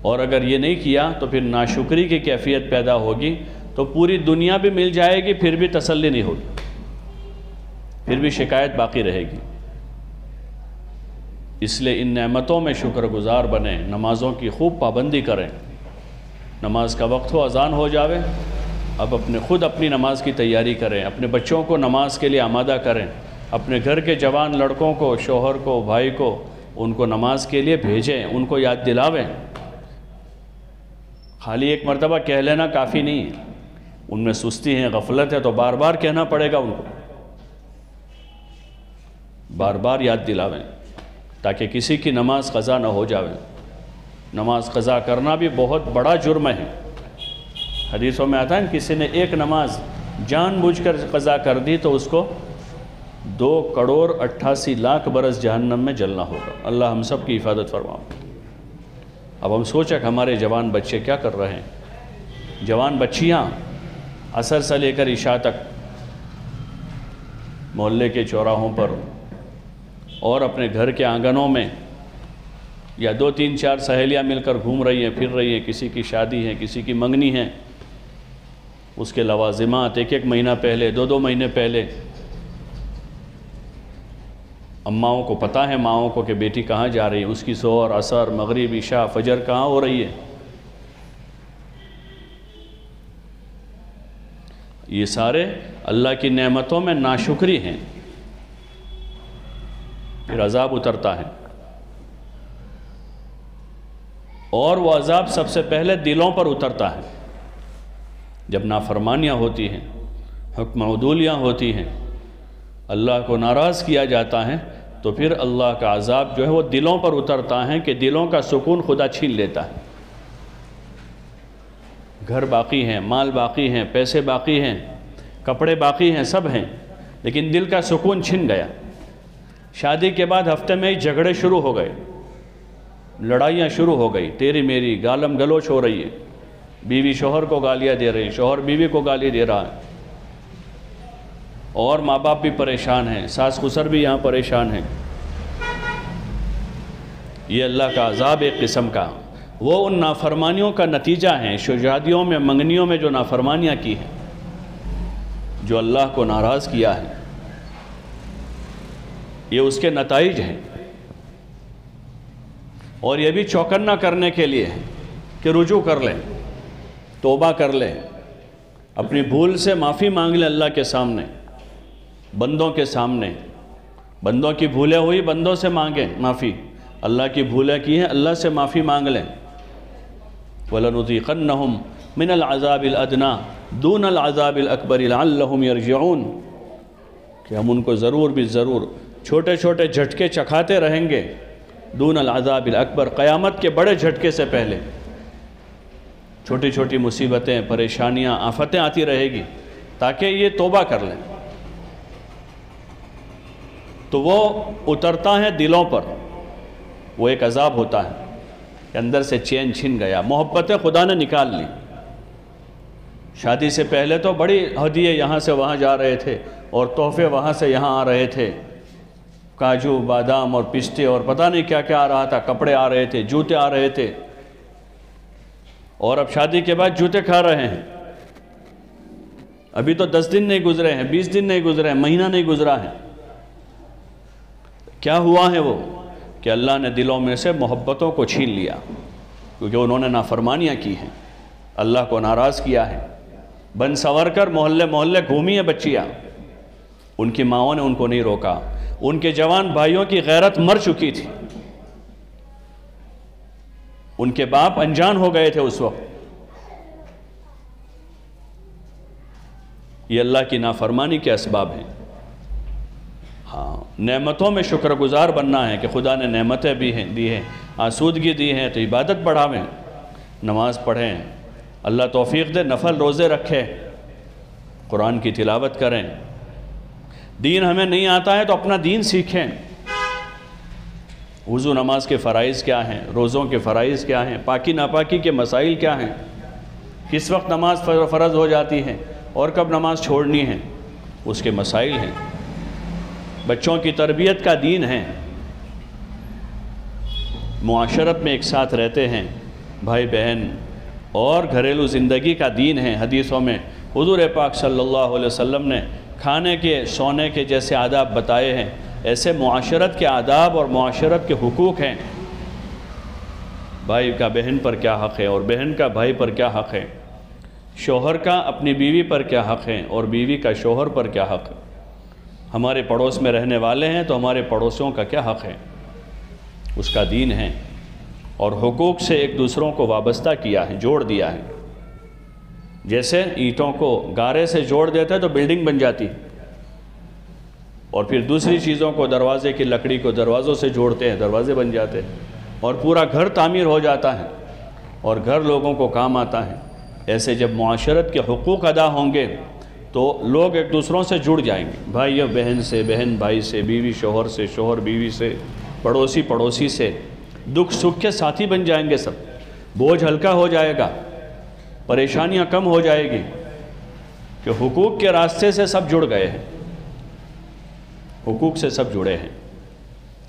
اور اگر یہ نہیں کیا تو پھر ناشکری کی کیفیت پیدا ہوگی، تو پوری دنیا بھی مل جائے گی پھر بھی تسلی نہیں ہوگی، پھر بھی شکایت باقی رہے گی۔ اس لیے ان نعمتوں میں شکر گزار بنیں، نمازوں کی خوب پابندی کریں، نماز کا وقت ہو، اذان ہو جاوے، اب خود اپنی نماز کی تیاری کریں، اپنے بچوں کو نماز کے لیے آمادہ کریں، اپنے گھر کے جوان لڑکوں کو، شوہر کو، بھائی کو، ان کو نماز کے لیے بھیجیں، ان کو یاد دلاویں۔ خالی 1 مرتبہ کہہ لینا کافی نہیں ہے، ان میں سستی ہے، غفلت ہے، تو بار بار کہنا پڑے گا ان کو، بار بار یاد دلاویں تاکہ کسی کی نماز قضا نہ ہو جاوے۔ نماز قضا کرنا بھی بہت بڑا جرم ہے، حدیثوں میں آتا ہے کسی نے 1 نماز جان بوجھ کر قضا کر دی تو اس کو 2,88,00,000 برس جہنم میں جلنا ہوگا۔ اللہ ہم سب کی حفاظت فرمائے۔ اب ہم سوچیں کہ ہمارے جوان بچے کیا کر رہے ہیں، جوان بچیاں عصر سے لے کر عشاء تک محلے کے چوراہوں پر اور اپنے گھر کے آنگنوں میں، یا 2-3-4 سہیلیاں مل کر گھوم رہی ہیں، پھر رہی ہیں، کسی کی شادی ہے، کسی کی منگنی ہے، اس کے لوازمات ایک ایک مہینہ پہلے، دو دو مہینے پہلے اماؤں کو پتہ ہے، ماؤں کو کہ بیٹی کہاں جا رہی ہے، اس کی ظہر، عصر، مغرب، عشاء، فجر کہاں ہو رہی ہے۔ یہ سارے اللہ کی نعمتوں میں ناشکری ہیں، پھر عذاب اترتا ہے، اور وہ عذاب سب سے پہلے دلوں پر اترتا ہے۔ جب نافرمانیاں ہوتی ہیں، حکم عدولیاں ہوتی ہیں، اللہ کو ناراض کیا جاتا ہے، تو پھر اللہ کا عذاب جو ہے وہ دلوں پر اترتا ہے کہ دلوں کا سکون خدا چھین لیتا ہے۔ گھر باقی ہیں، مال باقی ہیں، پیسے باقی ہیں، کپڑے باقی ہیں، سب ہیں، لیکن دل کا سکون چھن گیا۔ شادی کے بعد ہفتے میں ہی جھگڑے شروع ہو گئے، لڑائیاں شروع ہو گئی، تیری میری گالم گلوچ ہو رہی ہے، بیوی شوہر کو گالیاں دے رہی، شوہر بیوی کو گالی دے رہا ہے، اور ماں باپ بھی پریشان ہیں، ساس سسر بھی یہاں پریشان ہیں۔ یہ اللہ کا عذاب ایک قسم کا، وہ ان نافرمانیوں کا نتیجہ ہیں، شادیوں میں، منگنیوں میں جو نافرمانیاں کی ہیں، جو اللہ کو ناراض کیا ہے، یہ اس کے نتائج ہیں۔ اور یہ بھی چوکنا کرنے کے لیے ہے کہ رجوع کر لیں، توبہ کر لیں، اپنی بھول سے معافی مانگ لیں اللہ کے سامنے، بندوں کے سامنے۔ بندوں کی بھولیں ہوئی بندوں سے مانگیں معافی، اللہ کی بھولیں کی ہیں اللہ سے معافی مانگ لیں۔ وَلَنُذِيقَنَّهُمْ مِنَ الْعَذَابِ الْأَدْنَى دُونَ الْعَذَابِ الْأَكْبَرِ لَعَلَّهُمْ يَرْجِعُونَ کہ ہم ان کو ضرور بھی ضرور چھوٹے چھوٹے جھٹکے چکھاتے رہیں گے، دون العذاب الاکبر، قیامت کے بڑے جھٹکے سے پہلے چھوٹی چھوٹی مصیبتیں، پریشانیاں، آفتیں آتی رہے گی تاکہ یہ توبہ کر لیں۔ تو وہ اترتا ہے دلوں پر، وہ ایک عذاب ہوتا ہے کہ اندر سے چین چھن گیا، محبتیں خدا نے نکال لی۔ شادی سے پہلے تو بڑی ہدیے یہاں سے وہاں جا رہے تھے، اور تحفے وہاں سے یہاں آ رہے تھے، کاجو، بادام اور پستے اور پتہ نہیں کیا کیا آ رہا تھا، کپڑے آ رہے تھے، جوتے آ رہے تھے، اور اب شادی کے بعد جوتے کھا رہے ہیں۔ ابھی تو 10 دن نہیں گزرے ہیں، 20 دن نہیں گزرے ہیں، مہینہ نہیں گزرا ہے۔ کیا ہوا ہے وہ کہ اللہ نے دلوں میں سے محبتوں کو چھین لیا، کیونکہ انہوں نے نافرمانیاں کی ہیں، اللہ کو ناراض کیا ہے۔ بن سور کر محلے محلے گھومی ہیں بچیاں، ان کی ماؤں نے ان کو نہیں روکا، ان کے جوان بھائیوں کی غیرت مر چکی تھی، ان کے باپ انجان ہو گئے تھے اس وقت۔ یہ اللہ کی نافرمانی کے اسباب ہیں۔ ہاں، نعمتوں میں شکر گزار بننا ہے کہ خدا نے نعمتیں بھی ہیں دی ہیں، آسودگی دی ہیں، تو عبادت بڑھاویں، نماز پڑھیں، اللہ توفیق دے، نفل روزے رکھیں، قرآن کی تلاوت کریں۔ دین ہمیں نہیں آتا ہے تو اپنا دین سیکھیں۔ وضو نماز کے فرائض کیا ہیں، روزوں کے فرائض کیا ہیں، پاکی ناپاکی کے مسائل کیا ہیں، کس وقت نماز فرض ہو جاتی ہے اور کب نماز چھوڑنی ہے، اس کے مسائل ہیں۔ بچوں کی تربیت کا دین ہے، معاشرت میں ایک ساتھ رہتے ہیں بھائی بہن، اور گھریلو زندگی کا دین ہے۔ حدیثوں میں حضور پاک صلی اللہ علیہ وسلم نے کھانے کے، سونے کے جیسے آداب بتائے ہیں، ایسے معاشرت کے آداب اور معاشرت کے حقوق ہیں۔ بھائی کا بہن پر کیا حق ہے، اور بہن کا بھائی پر کیا حق ہے، شوہر کا اپنی بیوی پر کیا حق ہے، اور بیوی کا شوہر پر کیا حق ہے، ہمارے پڑوس میں رہنے والے ہیں تو ہمارے پڑوسیوں کا کیا حق ہے، اس کا دین ہے۔ اور حقوق سے ایک دوسروں کو وابستہ کیا ہے، جوڑ دیا ہے۔ جیسے اینٹوں کو گارے سے جوڑ دیتے تو بلڈنگ بن جاتی، اور پھر دوسری چیزوں کو، دروازے کی لکڑی کو دروازوں سے جوڑتے ہیں، دروازے بن جاتے ہیں، اور پورا گھر تعمیر ہو جاتا ہے، اور گھر لوگوں کو کام آتا ہے۔ ایسے جب معاشرت کے حقوق ادا ہوں گے تو لوگ ایک دوسروں سے جڑ جائیں گے، بھائی بہن سے، بہن بھائی سے، بیوی شوہر سے، شوہر بیوی سے، پڑوسی پڑوسی سے، دکھ سکھ کے ساتھی بن جائیں گے سب، بوجھ ہلکا ہو جائے گا، پریشانیاں کم ہو جائے گی، کہ حقوق کے راستے سے سب جڑ گئے ہیں، حقوق سے سب جڑے ہیں۔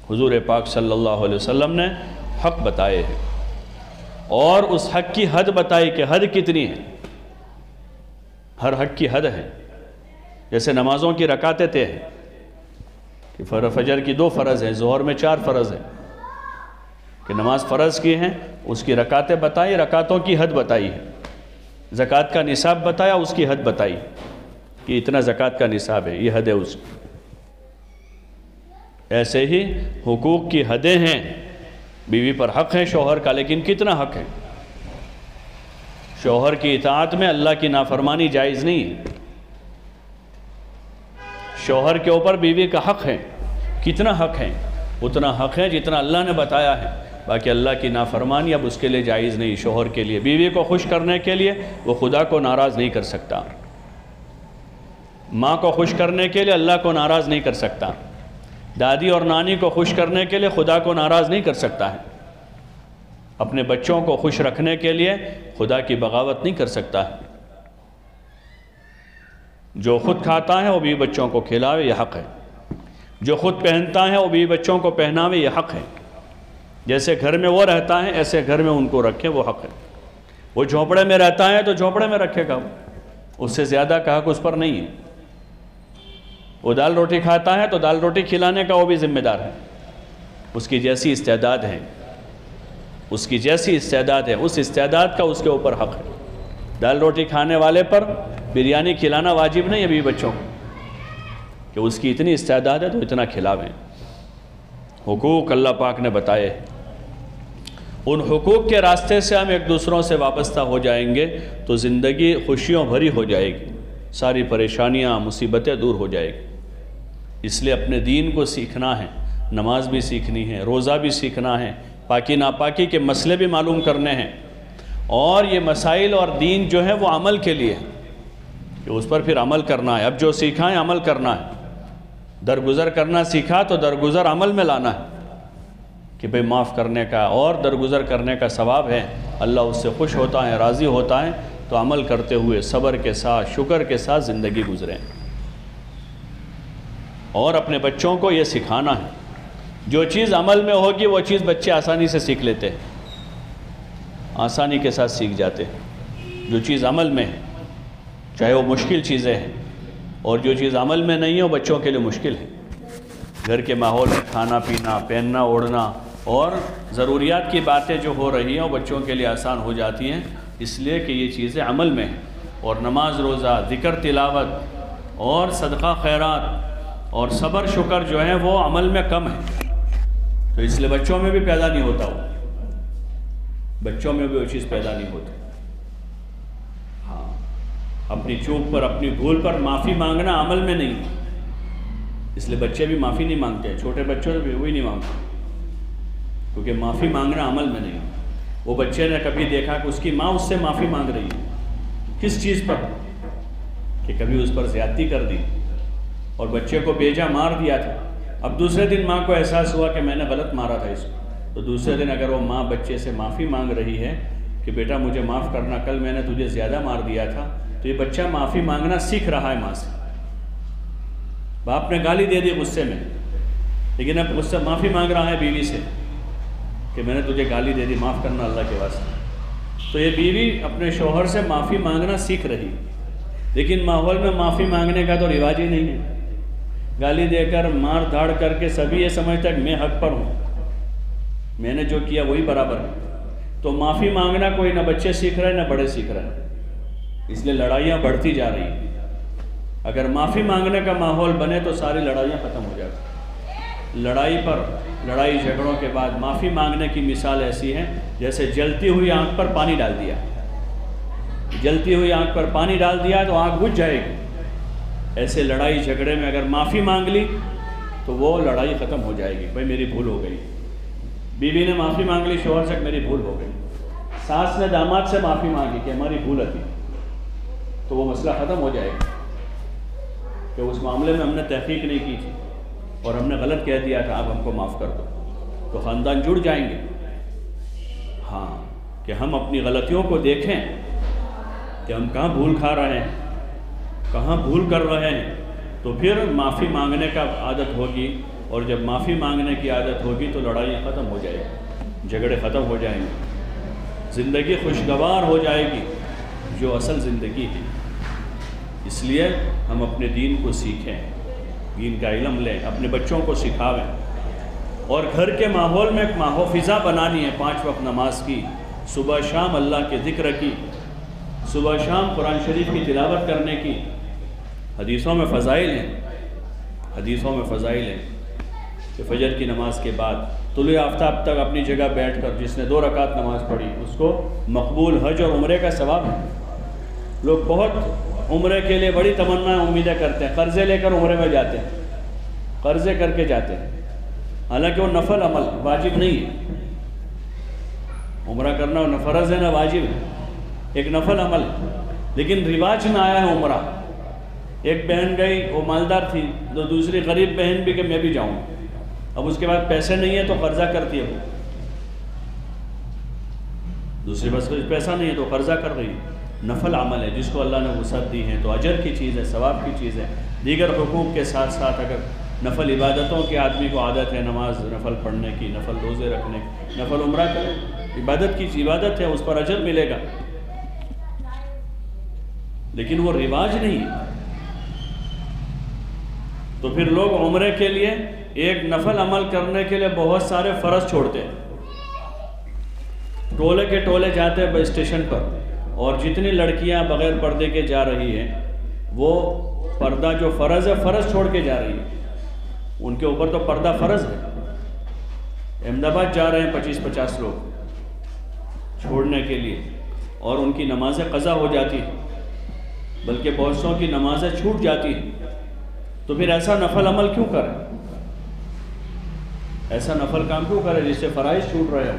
حضور پاک صلی اللہ علیہ وسلم نے حق بتائے ہیں، اور اس حق کی حد بتائی کہ حد کتنی ہے، ہر حق کی حد ہے. جیسے نمازوں کی رکعتیں طے ہیں کہ فجر کی 2 فرض ہیں، ظہر میں 4 فرض ہیں، کہ نماز فرض کی ہیں، اس کی رکعتیں بتائی، رکعتوں کی حد بتائی ہے. زکوٰۃ کا نصاب بتایا، اس کی حد بتائی کہ اتنا زکوٰۃ کا نصاب ہے، یہ حد ہے اس کی. ایسے ہی حقوق کی حدیں ہیں. بیوی پر حق ہے شوہر کا، لیکن کتنا حق ہے؟ شوہر کی اطاعت میں اللہ کی نافرمانی جائز نہیں ہے. شوہر کے اوپر بیوی کا حق ہے. کتنا حق ہے؟ اتنا حق ہے جتنا اللہ نے بتایا ہے. باقی اللہ کی نافرمانی اب اس کے لیے جائز نہیں. شوہر کے لیے، بیوی کو خوش کرنے کے لیے وہ خدا کو ناراض نہیں کر سکتا. ماں کو خوش کرنے کے لیے اللہ کو ناراض نہیں کر سکتا. دادی اور نانی کو خوش کرنے کے لیے خدا کو ناراض نہیں کر سکتا ہے. اپنے بچوں کو خوش رکھنے کے لیے خدا کی بغاوت نہیں کر سکتا ہے. جو خود کھاتا ہے وہ بھی بچوں کو کھلاوے، یہ حق ہے. جو خود پہنتا ہے وہ بھی بچوں کو پہناوے، یہ حق ہے. جیسے گھر میں وہ رہتا ہے ایسے گھر میں ان کو رکھے، وہ حق ہے. وہ جھونپڑے میں رہتا ہے تو جھونپڑے میں رکھے گا، اس سے زیادہ کا حق اس پر نہیں ہے. وہ دال روٹی کھاتا ہے تو دال روٹی کھلانے کا وہ بھی ذمہ دار ہے. اس کی جیسی استعداد ہے، اس کی جیسی استعداد ہے، اس استعداد کا اس کے اوپر حق ہے. دال روٹی کھانے والے پر بریانی کھلانا واجب نہیں ہے بیوی بچوں کو، کہ اس کی اتنی استعداد ہے تو اتنا کھلاویں. حقوق اللہ پاک نے بتائے. ان حقوق کے راستے سے ہم ایک دوسروں سے وابستہ ہو جائیں گے تو زندگی خوشیوں بھری ہو جائے گی، ساری پریشانیاں مصیبتیں دور ہو جائے گی. اس لیے اپنے دین کو سیکھنا ہے. نماز بھی سیکھنی ہے، روزہ بھی سیکھنا ہے، پاکی ناپاکی کے مسئلے بھی معلوم کرنے ہیں. اور یہ مسائل اور دین جو ہے وہ عمل کے لیے ہے، کہ اس پر پھر عمل کرنا ہے. اب جو سیکھا ہے عمل کرنا ہے. درگزر کرنا سیکھا تو درگزر عمل میں لانا ہے، کہ بھئی معاف کرنے کا اور درگزر کرنے کا ثواب ہے. اللہ اس سے خوش ہوتا ہے، راضی ہوتا ہے. تو عمل کرتے ہوئے صبر کے ساتھ، شکر کے ساتھ زندگی گزریں. اور اپنے بچوں کو یہ سکھانا ہے. جو چیز عمل میں ہوگی وہ چیز بچے آسانی سے سیکھ لیتے ہیں، آسانی کے ساتھ سیکھ جاتے ہیں. جو چیز عمل میں ہے، چاہے وہ مشکل چیزیں ہیں، اور جو چیز عمل میں نہیں ہے وہ بچوں کے لیے مشکل ہے. گھر کے ماحول میں کھانا پینا، پہننا اوڑھنا اور ضروریات کی باتیں جو ہو رہی ہیں وہ بچوں کے لیے آسان ہو جاتی ہیں، اس لیے کہ یہ چیزیں عمل میں ہیں. اور نماز روزہ، ذکر تلاوت اور صدقہ خیرات اور صبر شکر جو ہیں وہ عمل میں کم ہے. تو اس لیے بچوں میں بھی پیدا نہیں ہوتا، بچوں میں بھی وہ چیز پیدا نہیں ہوتی. ہاں، اپنی چوک پر، اپنی بھول پر معافی مانگنا عمل میں نہیں، اس لیے بچے بھی معافی نہیں مانگتے ہیں. چھوٹے بچوں سے بھی وہی نہیں مانگتے، کیونکہ معافی مانگنا عمل میں نہیں. وہ بچے نے کبھی دیکھا کہ اس کی ماں اس سے معافی مانگ رہی ہے، کس چیز پر؟ کہ کبھی اس پر زیادتی کر دی اور بچے کو بیجا مار دیا تھا. اب دوسرے دن ماں کو احساس ہوا کہ میں نے غلط مارا تھا اس کو. تو دوسرے دن اگر وہ ماں بچے سے معافی مانگ رہی ہے کہ بیٹا مجھے معاف کرنا، کل میں نے تجھے زیادہ مار دیا تھا، تو یہ بچہ معافی مانگنا سیکھ رہا ہے ماں سے. باپ نے گالی دے دی غصے میں، لیکن اب غصہ معافی مانگ رہا ہے بیوی سے کہ میں نے تجھے گالی دے دی، معاف کرنا اللہ کے واسطے. تو یہ بیوی اپنے شوہر سے معافی مانگنا سیکھ رہی، لیکن ماحول میں معافی مانگنے کا تو رواج ہی نہیں ہے. گالی دے کر، مار دھاڑ کر کے سبھی یہ سمجھتا ہے کہ میں حق پر ہوں، میں نے جو کیا وہی برابر ہے. تو معافی مانگنا کوئی نہ بچے سیکھ رہے نہ بڑے سیکھ رہے، اس لیے لڑائیاں بڑھتی جا رہی ہیں. اگر معافی مانگنے کا ماحول بنے تو ساری لڑائیاں ختم ہو جاتی. لڑائی جھگڑوں کے بعد معافی مانگنے کی مثال ایسی ہے جیسے جلتی ہوئی آنکھ پر پانی ڈال دیا. جلتی ہوئی آنکھ پر پانی ڈال دیا تو آنکھ بجھ جائے گی. ایسے لڑائی جھگڑے میں اگر معافی مانگ لی تو وہ لڑائی ختم ہو جائے گی. بھائی میری بھول ہو گئی. بیوی نے معافی مانگ لی شوہر سے کہ میری بھول ہو گئی. ساس نے داماد سے معافی مانگی کہ ہماری بھول تھی، تو وہ مسئلہ ختم ہو جائے گا کہ اس معاملے میں ہم نے تحقیق نہیں کی تھی اور ہم نے غلط کہہ دیا تھا، اب ہم کو معاف کر دو. تو خاندان جڑ جائیں گے. ہاں، کہ ہم اپنی غلطیوں کو دیکھیں کہ ہم کہاں بھول کھا رہے ہیں، کہاں بھول کر رہے ہیں، تو پھر معافی مانگنے کا عادت ہوگی. اور جب معافی مانگنے کی عادت ہوگی تو لڑائیاں ختم ہو جائیں گی، جھگڑے ختم ہو جائیں گے، زندگی خوشگوار ہو جائے گی، جو اصل زندگی ہے. اس لیے ہم اپنے دین کو سیکھیں، دین کا علم لیں، اپنے بچوں کو سکھاویں، اور گھر کے ماحول میں ایک فضا بنانی ہے 5 وقت نماز کی، صبح شام اللہ کے ذکر کی، صبح شام قرآن شریف کی تلاوت کرنے کی۔ حدیثوں میں فضائل ہیں کہ فجر کی نماز کے بعد طلوع آفتاب تک اپنی جگہ بیٹھ کر جس نے 2 رکعت نماز پڑھی اس کو مقبول حج اور عمرے کا ثواب ہے۔ لوگ بہت عمرے کے لیے بڑی تمنا امیدیں کرتے ہیں، قرضے لے کر عمرے میں جاتے ہیں، قرضے کر کے جاتے ہیں، حالانکہ وہ نفل عمل واجب نہیں ہے۔ عمرہ کرنا فرض ہے نہ واجب ہے، ایک نفل عمل ہے، لیکن رواج میں آیا ہے عمرہ۔ ایک بہن گئی، وہ مالدار تھی، تو دوسری غریب بہن بھی کہ میں بھی جاؤں، اب اس کے بعد پیسے نہیں ہیں تو قرضہ کرتی ہے، وہ دوسری بس پیسہ نہیں ہے تو قرضہ کر رہی ہے۔ نفل عمل ہے جس کو اللہ نے وسعت دی ہے تو اجر کی چیز ہے، ثواب کی چیز ہے۔ دیگر حقوق کے ساتھ ساتھ اگر نفل عبادتوں کی آدمی کو عادت ہے، نماز نفل پڑھنے کی، نفل روزے رکھنے کی، نفل عمرہ کرے، عبادت کی عبادت ہے، اس پر اجر ملے گا، لیکن وہ رواج نہیں ہے۔ تو پھر لوگ عمرے کے لیے ایک نفل عمل کرنے کے لیے بہت سارے فرض چھوڑتے ہیں، ٹولے کے ٹولے جاتے ہیں اسٹیشن پر، اور جتنی لڑکیاں بغیر پردے کے جا رہی ہیں وہ پردہ جو فرض ہے فرض چھوڑ کے جا رہی ہیں، ان کے اوپر تو پردہ فرض ہے۔ احمد آباد جا رہے ہیں 25-50 لوگ چھوڑنے کے لیے، اور ان کی نمازیں قضا ہو جاتی ہیں، بلکہ بہت سو کی نمازیں چھوٹ جاتی ہیں۔ تو پھر ایسا نفل عمل کیوں کرے، ایسا نفل کام کیوں کرے جس سے فرائض چھوٹ رہے ہو؟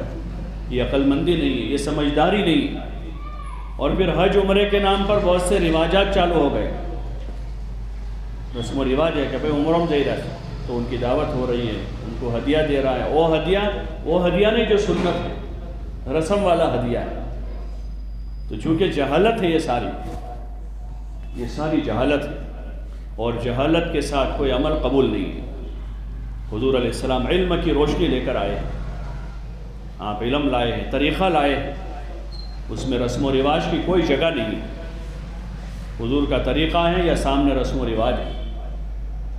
یہ عقل مندی نہیں ہے، یہ سمجھداری نہیں ہے۔ اور پھر حج عمرے کے نام پر بہت سے رواجات چالو ہو گئے، رسم و رواج ہے کہ بھئی عمروں دے رہا ہے تو ان کی دعوت ہو رہی ہے، ان کو ہدیہ دے رہا ہے، وہ ہدیہ نہیں جو سنت ہے، رسم والا ہدیہ ہے۔ تو چونکہ جہالت ہے، یہ ساری جہالت ہے، اور جہالت کے ساتھ کوئی عمل قبول نہیں ہے۔ حضور علیہ السلام علم کی روشنی لے کر آئے ہیں، آپ علم لائے ہیں، طریقہ لائے ہیں، اس میں رسم و رواج کی کوئی جگہ نہیں ہے۔ حضور کا طریقہ ہے یا سامنے رسم و رواج ہے؟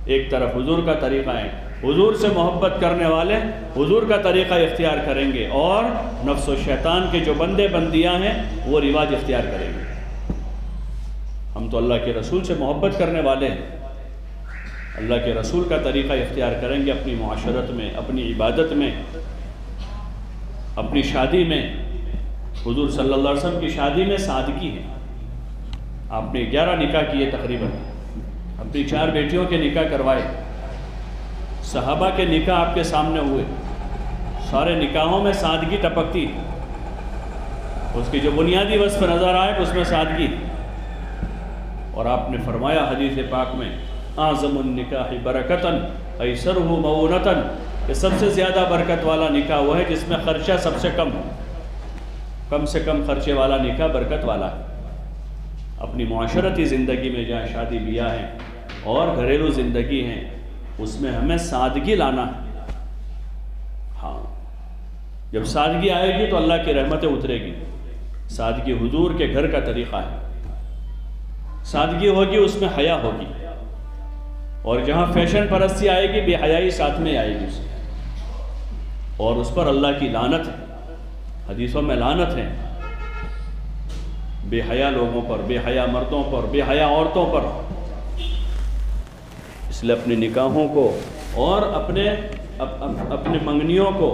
ایک طرف حضور کا طریقہ ہے، حضور سے محبت کرنے والے حضور کا طریقہ اختیار کریں گے، اور نفس و شیطان کے جو بندے بندیاں ہیں وہ رواج اختیار کریں گے۔ ہم تو اللہ کے رسول سے محبت کرنے والے ہیں، اللہ کے رسول کا طریقہ اختیار کریں گے اپنی معاشرت میں، اپنی عبادت میں، اپنی شادی میں۔ حضور صلی اللہ علیہ وسلم کی شادی میں سادگی ہے، آپ نے 11 نکاح کیے تقریباً، اپنی 4 بیٹیوں کے نکاح کروائے، صحابہ کے نکاح آپ کے سامنے ہوئے، سارے نکاحوں میں سادگی ٹپکتی، اس کی جو بنیادی وصف نظر آئے اس میں سادگی، اور آپ نے فرمایا حدیث پاک میں اعظم النکاح برکتاً ایسرہ مؤونتاً، کہ سب سے زیادہ برکت والا نکاح وہ ہے جس میں خرچہ سب سے کم ہو، کم سے کم خرچے والا نکاح برکت والا ہے۔ اپنی معاشرتی زندگی میں جہاں شادی بیاہ ہیں اور گھریلو زندگی ہیں اس میں ہمیں سادگی لانا ہے۔ ہاں، جب سادگی آئے گی تو اللہ کی رحمتیں اترے گی۔ سادگی حضور کے گھر کا طریقہ ہے، سادگی ہوگی اس میں حیا ہوگی، اور جہاں فیشن پرستی آئے گی بے حیائی ساتھ میں آئے گی اس میں، اور اس پر اللہ کی لعنت ہے، حدیثوں میں لعنت ہے بے حیا لوگوں پر، بے حیا مردوں پر، بے حیا عورتوں پر۔ اس لیے اپنے نکاحوں کو اور اپنے منگنیوں کو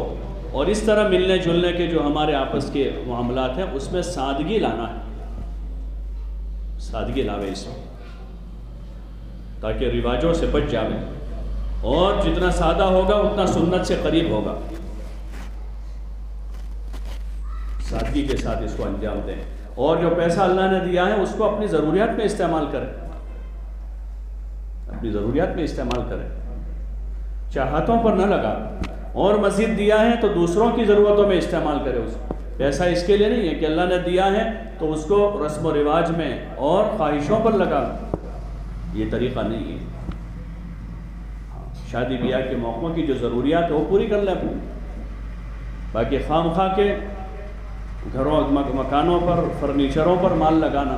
اور اس طرح ملنے جلنے کے جو ہمارے آپس کے معاملات ہیں اس میں سادگی لانا ہے، سادگی لاوے اس میں، تاکہ رواجوں سے بچ جاوے، اور جتنا سادہ ہوگا اتنا سنت سے قریب ہوگا۔ سادگی کے ساتھ اس کو انجام دیں، اور جو پیسہ اللہ نے دیا ہے اس کو اپنی ضروریات میں استعمال کریں، اپنی ضروریات میں استعمال کریں، چاہتوں پر نہ لگا، اور مزید دیا ہے تو دوسروں کی ضرورتوں میں استعمال کرے۔ اس پیسہ اس کے لیے نہیں ہے کہ اللہ نے دیا ہے تو اس کو رسم و رواج میں اور خواہشوں پر لگا، یہ طریقہ نہیں ہے۔ شادی بیاہ کے موقعوں کی جو ضروریات ہے وہ پوری کر لیں، باقی خام خواہ کے گھروں مکانوں پر فرنیچروں پر مال لگانا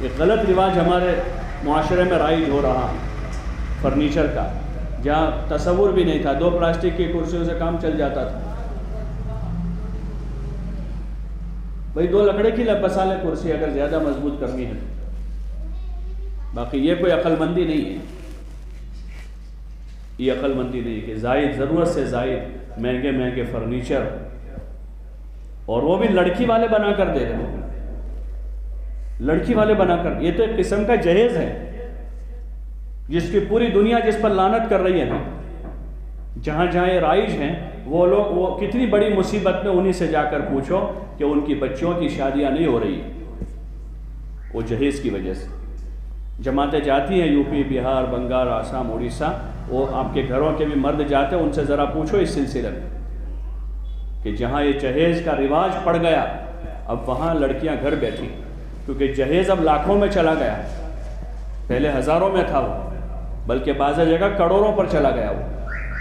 ایک غلط رواج ہمارے معاشرے میں رائج ہو رہا فرنیچر کا، جہاں تصور بھی نہیں تھا، 2 پلاسٹک کی کرسیوں سے کام چل جاتا تھا. بھئی 2 لکڑے کی بسا لے کرسی اگر زیادہ مضبوط کرنی ہے. باقی یہ کوئی عقل مندی نہیں ہے، یہ عقل مندی نہیں کہ زائد ضرورت سے زائد مہنگے مہنگے فرنیچر، اور وہ بھی لڑکی والے بنا کر دے رہے ہیں، لڑکی والے بنا کر. یہ تو ایک قسم کا جہیز ہے جس کی پوری دنیا جس پر لعنت کر رہی ہے. جہاں جہاں یہ رائج ہیں وہ لوگ، وہ کتنی بڑی مصیبت میں، انہی سے جا کر پوچھو کہ ان کی بچیوں کی شادیاں نہیں ہو رہی وہ جہیز کی وجہ سے. جماعتیں جاتی ہیں یو پی، بہار، بنگال، آسام، اڑیسہ، وہ آپ کے گھروں کے بھی مرد جاتے ہیں، ان سے ذرا پوچھو اس سلسلے میں کہ جہاں یہ جہیز کا رواج پڑ گیا اب وہاں لڑکیاں گھر بیٹھی، کیونکہ جہیز اب لاکھوں میں چلا گیا. پہلے ہزاروں میں تھا وہ، بلکہ بعض جگہ کروڑوں پر چلا گیا. وہ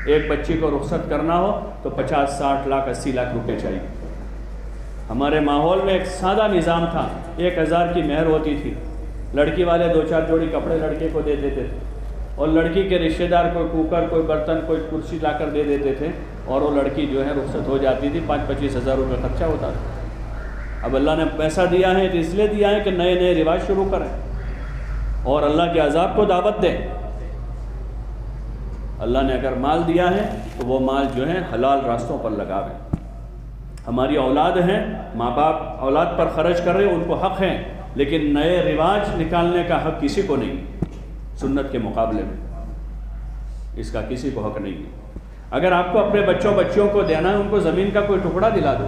ایک بچی کو رخصت کرنا ہو تو 50، 60 لاکھ، 80 لاکھ روپے چاہیے. ہمارے ماحول میں ایک سادہ نظام تھا، 1000 کی مہر ہوتی تھی، لڑکی والے 2-4 جوڑی کپڑے لڑکے کو دے دیتے تھے، اور لڑکی کے رشتہ دار کوئی کوکر، کوئی برتن، کوئی کرسی لا کر دے دیتے تھے، اور وہ لڑکی جو ہے رخصت ہو جاتی تھی. 5-25 ہزار روپے خرچہ ہوتا تھا. اب اللہ نے پیسہ دیا ہے تو اس لیے دیا ہے کہ نئے نئے رواج شروع کریں اور اللہ کے عذاب کو دعوت دیں. اللہ نے اگر مال دیا ہے تو وہ مال جو ہے حلال راستوں پر لگاویں. ہماری اولاد ہیں، ماں باپ اولاد پر خرچ کر رہے ہیں، ان کو حق ہے، لیکن نئے رواج نکالنے کا حق کسی کو نہیں. سنت کے مقابلے میں اس کا کسی کو حق نہیں ہے. اگر آپ کو اپنے بچوں کو دینا ہے، ان کو زمین کا کوئی ٹکڑا دلا دو،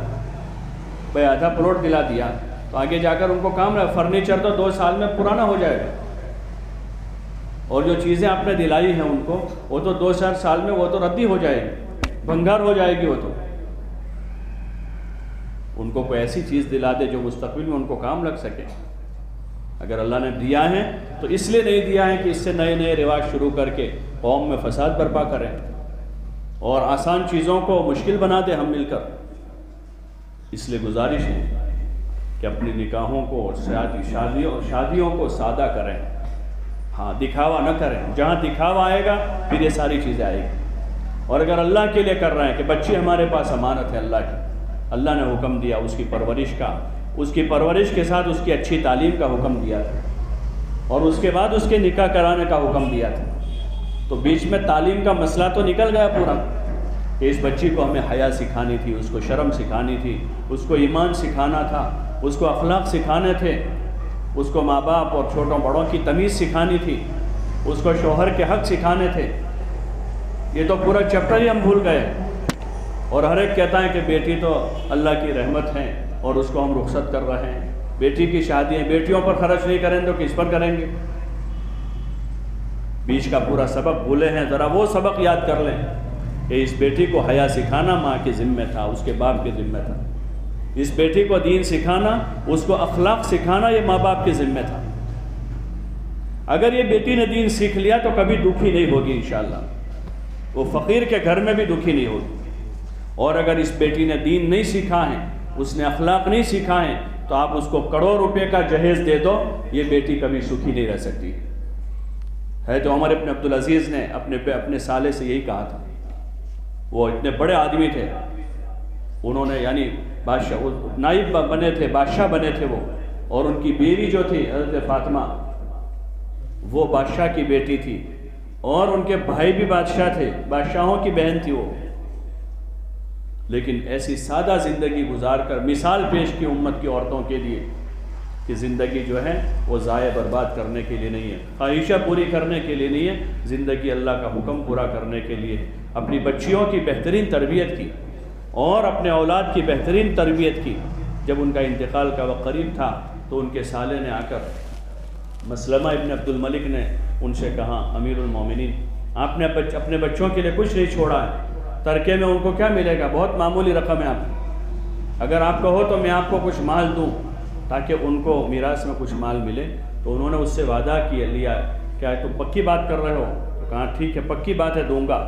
بھئی آدھا پلاٹ دلا دیا تو آگے جا کر ان کو کام رہا. فرنیچر تو 2 سال میں پرانا ہو جائے گا، اور جو چیزیں آپ نے دلائی ہیں ان کو، وہ تو 2-4 سال میں وہ تو ردی ہو جائے گی، بھنگار ہو جائے گی. وہ تو ان کو کوئی ایسی چیز دلا دے جو مستقبل میں ان کو کام لگ سکے. اگر اللہ نے دیا ہے تو اس لیے نہیں دیا ہے کہ اس سے نئے نئے رواج شروع کر کے قوم میں فساد برپا کریں اور آسان چیزوں کو مشکل بنا دیں ہم مل کر. اس لیے گزارش ہے کہ اپنی نکاحوں کو، شادیوں کو سادہ کریں. ہاں، دکھاوا نہ کریں. جہاں دکھاوا آئے گا پھر یہ ساری چیزیں آئے گی. اور اگر اللہ کے لیے کر رہے ہیں کہ بچی ہمارے پاس امانت ہے اللہ کی، اللہ نے حکم دیا اس کی پرورش کا، اس کی پرورش کے ساتھ اس کی اچھی تعلیم کا حکم دیا تھا، اور اس کے بعد اس کے نکاح کرانے کا حکم دیا تھا. تو بیچ میں تعلیم کا مسئلہ تو نکل گیا پورا کہ اس بچی کو ہمیں حیا سکھانی تھی، اس کو شرم سکھانی تھی، اس کو ایمان سکھانا تھا، اس کو اخلاق سکھانے تھے، اس کو ماں باپ اور چھوٹوں بڑوں کی تمیز سکھانی تھی، اس کو شوہر کے حق سکھانے تھے. یہ تو پورا چیپٹر ہی ہم بھول گئے. اور ہر ایک کہتا ہے کہ بیٹی تو اللہ کی رحمت ہے اور اس کو ہم رخصت کر رہے ہیں. بیٹی کی شادی ہیں، بیٹیوں پر خرچ نہیں کریں تو کس پر کریں گے؟ بیچ کا پورا سبق بھولے ہیں. ذرا وہ سبق یاد کر لیں کہ اس بیٹی کو حیا سکھانا ماں کے ذمہ تھا، اس کے باپ کے ذمہ تھا. اس بیٹی کو دین سکھانا، اس کو اخلاق سکھانا یہ ماں باپ کے ذمہ تھا. اگر یہ بیٹی نے دین سیکھ لیا تو کبھی دکھی نہیں ہوگی انشاءاللہ. وہ فقیر کے گھر میں بھی دکھی نہیں ہوگی. اور اگر اس بیٹی نے دین نہیں سیکھا ہے، اس نے اخلاق نہیں سیکھا ہے، تو آپ اس کو کروڑ روپے کا جہیز دے دو، یہ بیٹی کبھی سکھی نہیں رہ سکتی. ہے تو عمر ابن عبدالعزیز نے اپنے سالے سے یہی کہا تھا. وہ اتنے بڑے آدمی تھے، انہوں نے یعنی بادشاہ نائب بنے تھے، بادشاہ بنے تھے وہ، اور ان کی بیوی جو تھی حضرت فاطمہ وہ بادشاہ کی بیٹی تھی، اور ان کے بھائی بھی بادشاہ تھے، بادشاہوں کی بہن تھی وہ. لیکن ایسی سادہ زندگی گزار کر مثال پیش کی امت کی عورتوں کے لیے کہ زندگی جو ہے وہ ضائع برباد کرنے کے لیے نہیں ہے، خواہشہ پوری کرنے کے لیے نہیں ہے، زندگی اللہ کا حکم پورا کرنے کے لیے ہے. اپنی بچیوں کی بہترین تربیت کی اور اپنے اولاد کی بہترین تربیت کی. جب ان کا انتقال کا وقت قریب تھا تو ان کے سالے نے آ کر مسلمہ ابن عبد الملک نے ان سے کہا، امیر المومنین آپ نے اپنے بچوں کے لیے کچھ نہیں چھوڑا ہے، ترکے میں ان کو کیا ملے گا؟ بہت معمولی رقم ہے. آپ اگر آپ کہو تو میں آپ کو کچھ مال دوں تاکہ ان کو میراث میں کچھ مال ملے. تو انہوں نے اس سے وعدہ لیا، کیا تم پکی بات کر رہے ہو؟ تو کہا ٹھیک ہے پکی بات ہے، دوں گا.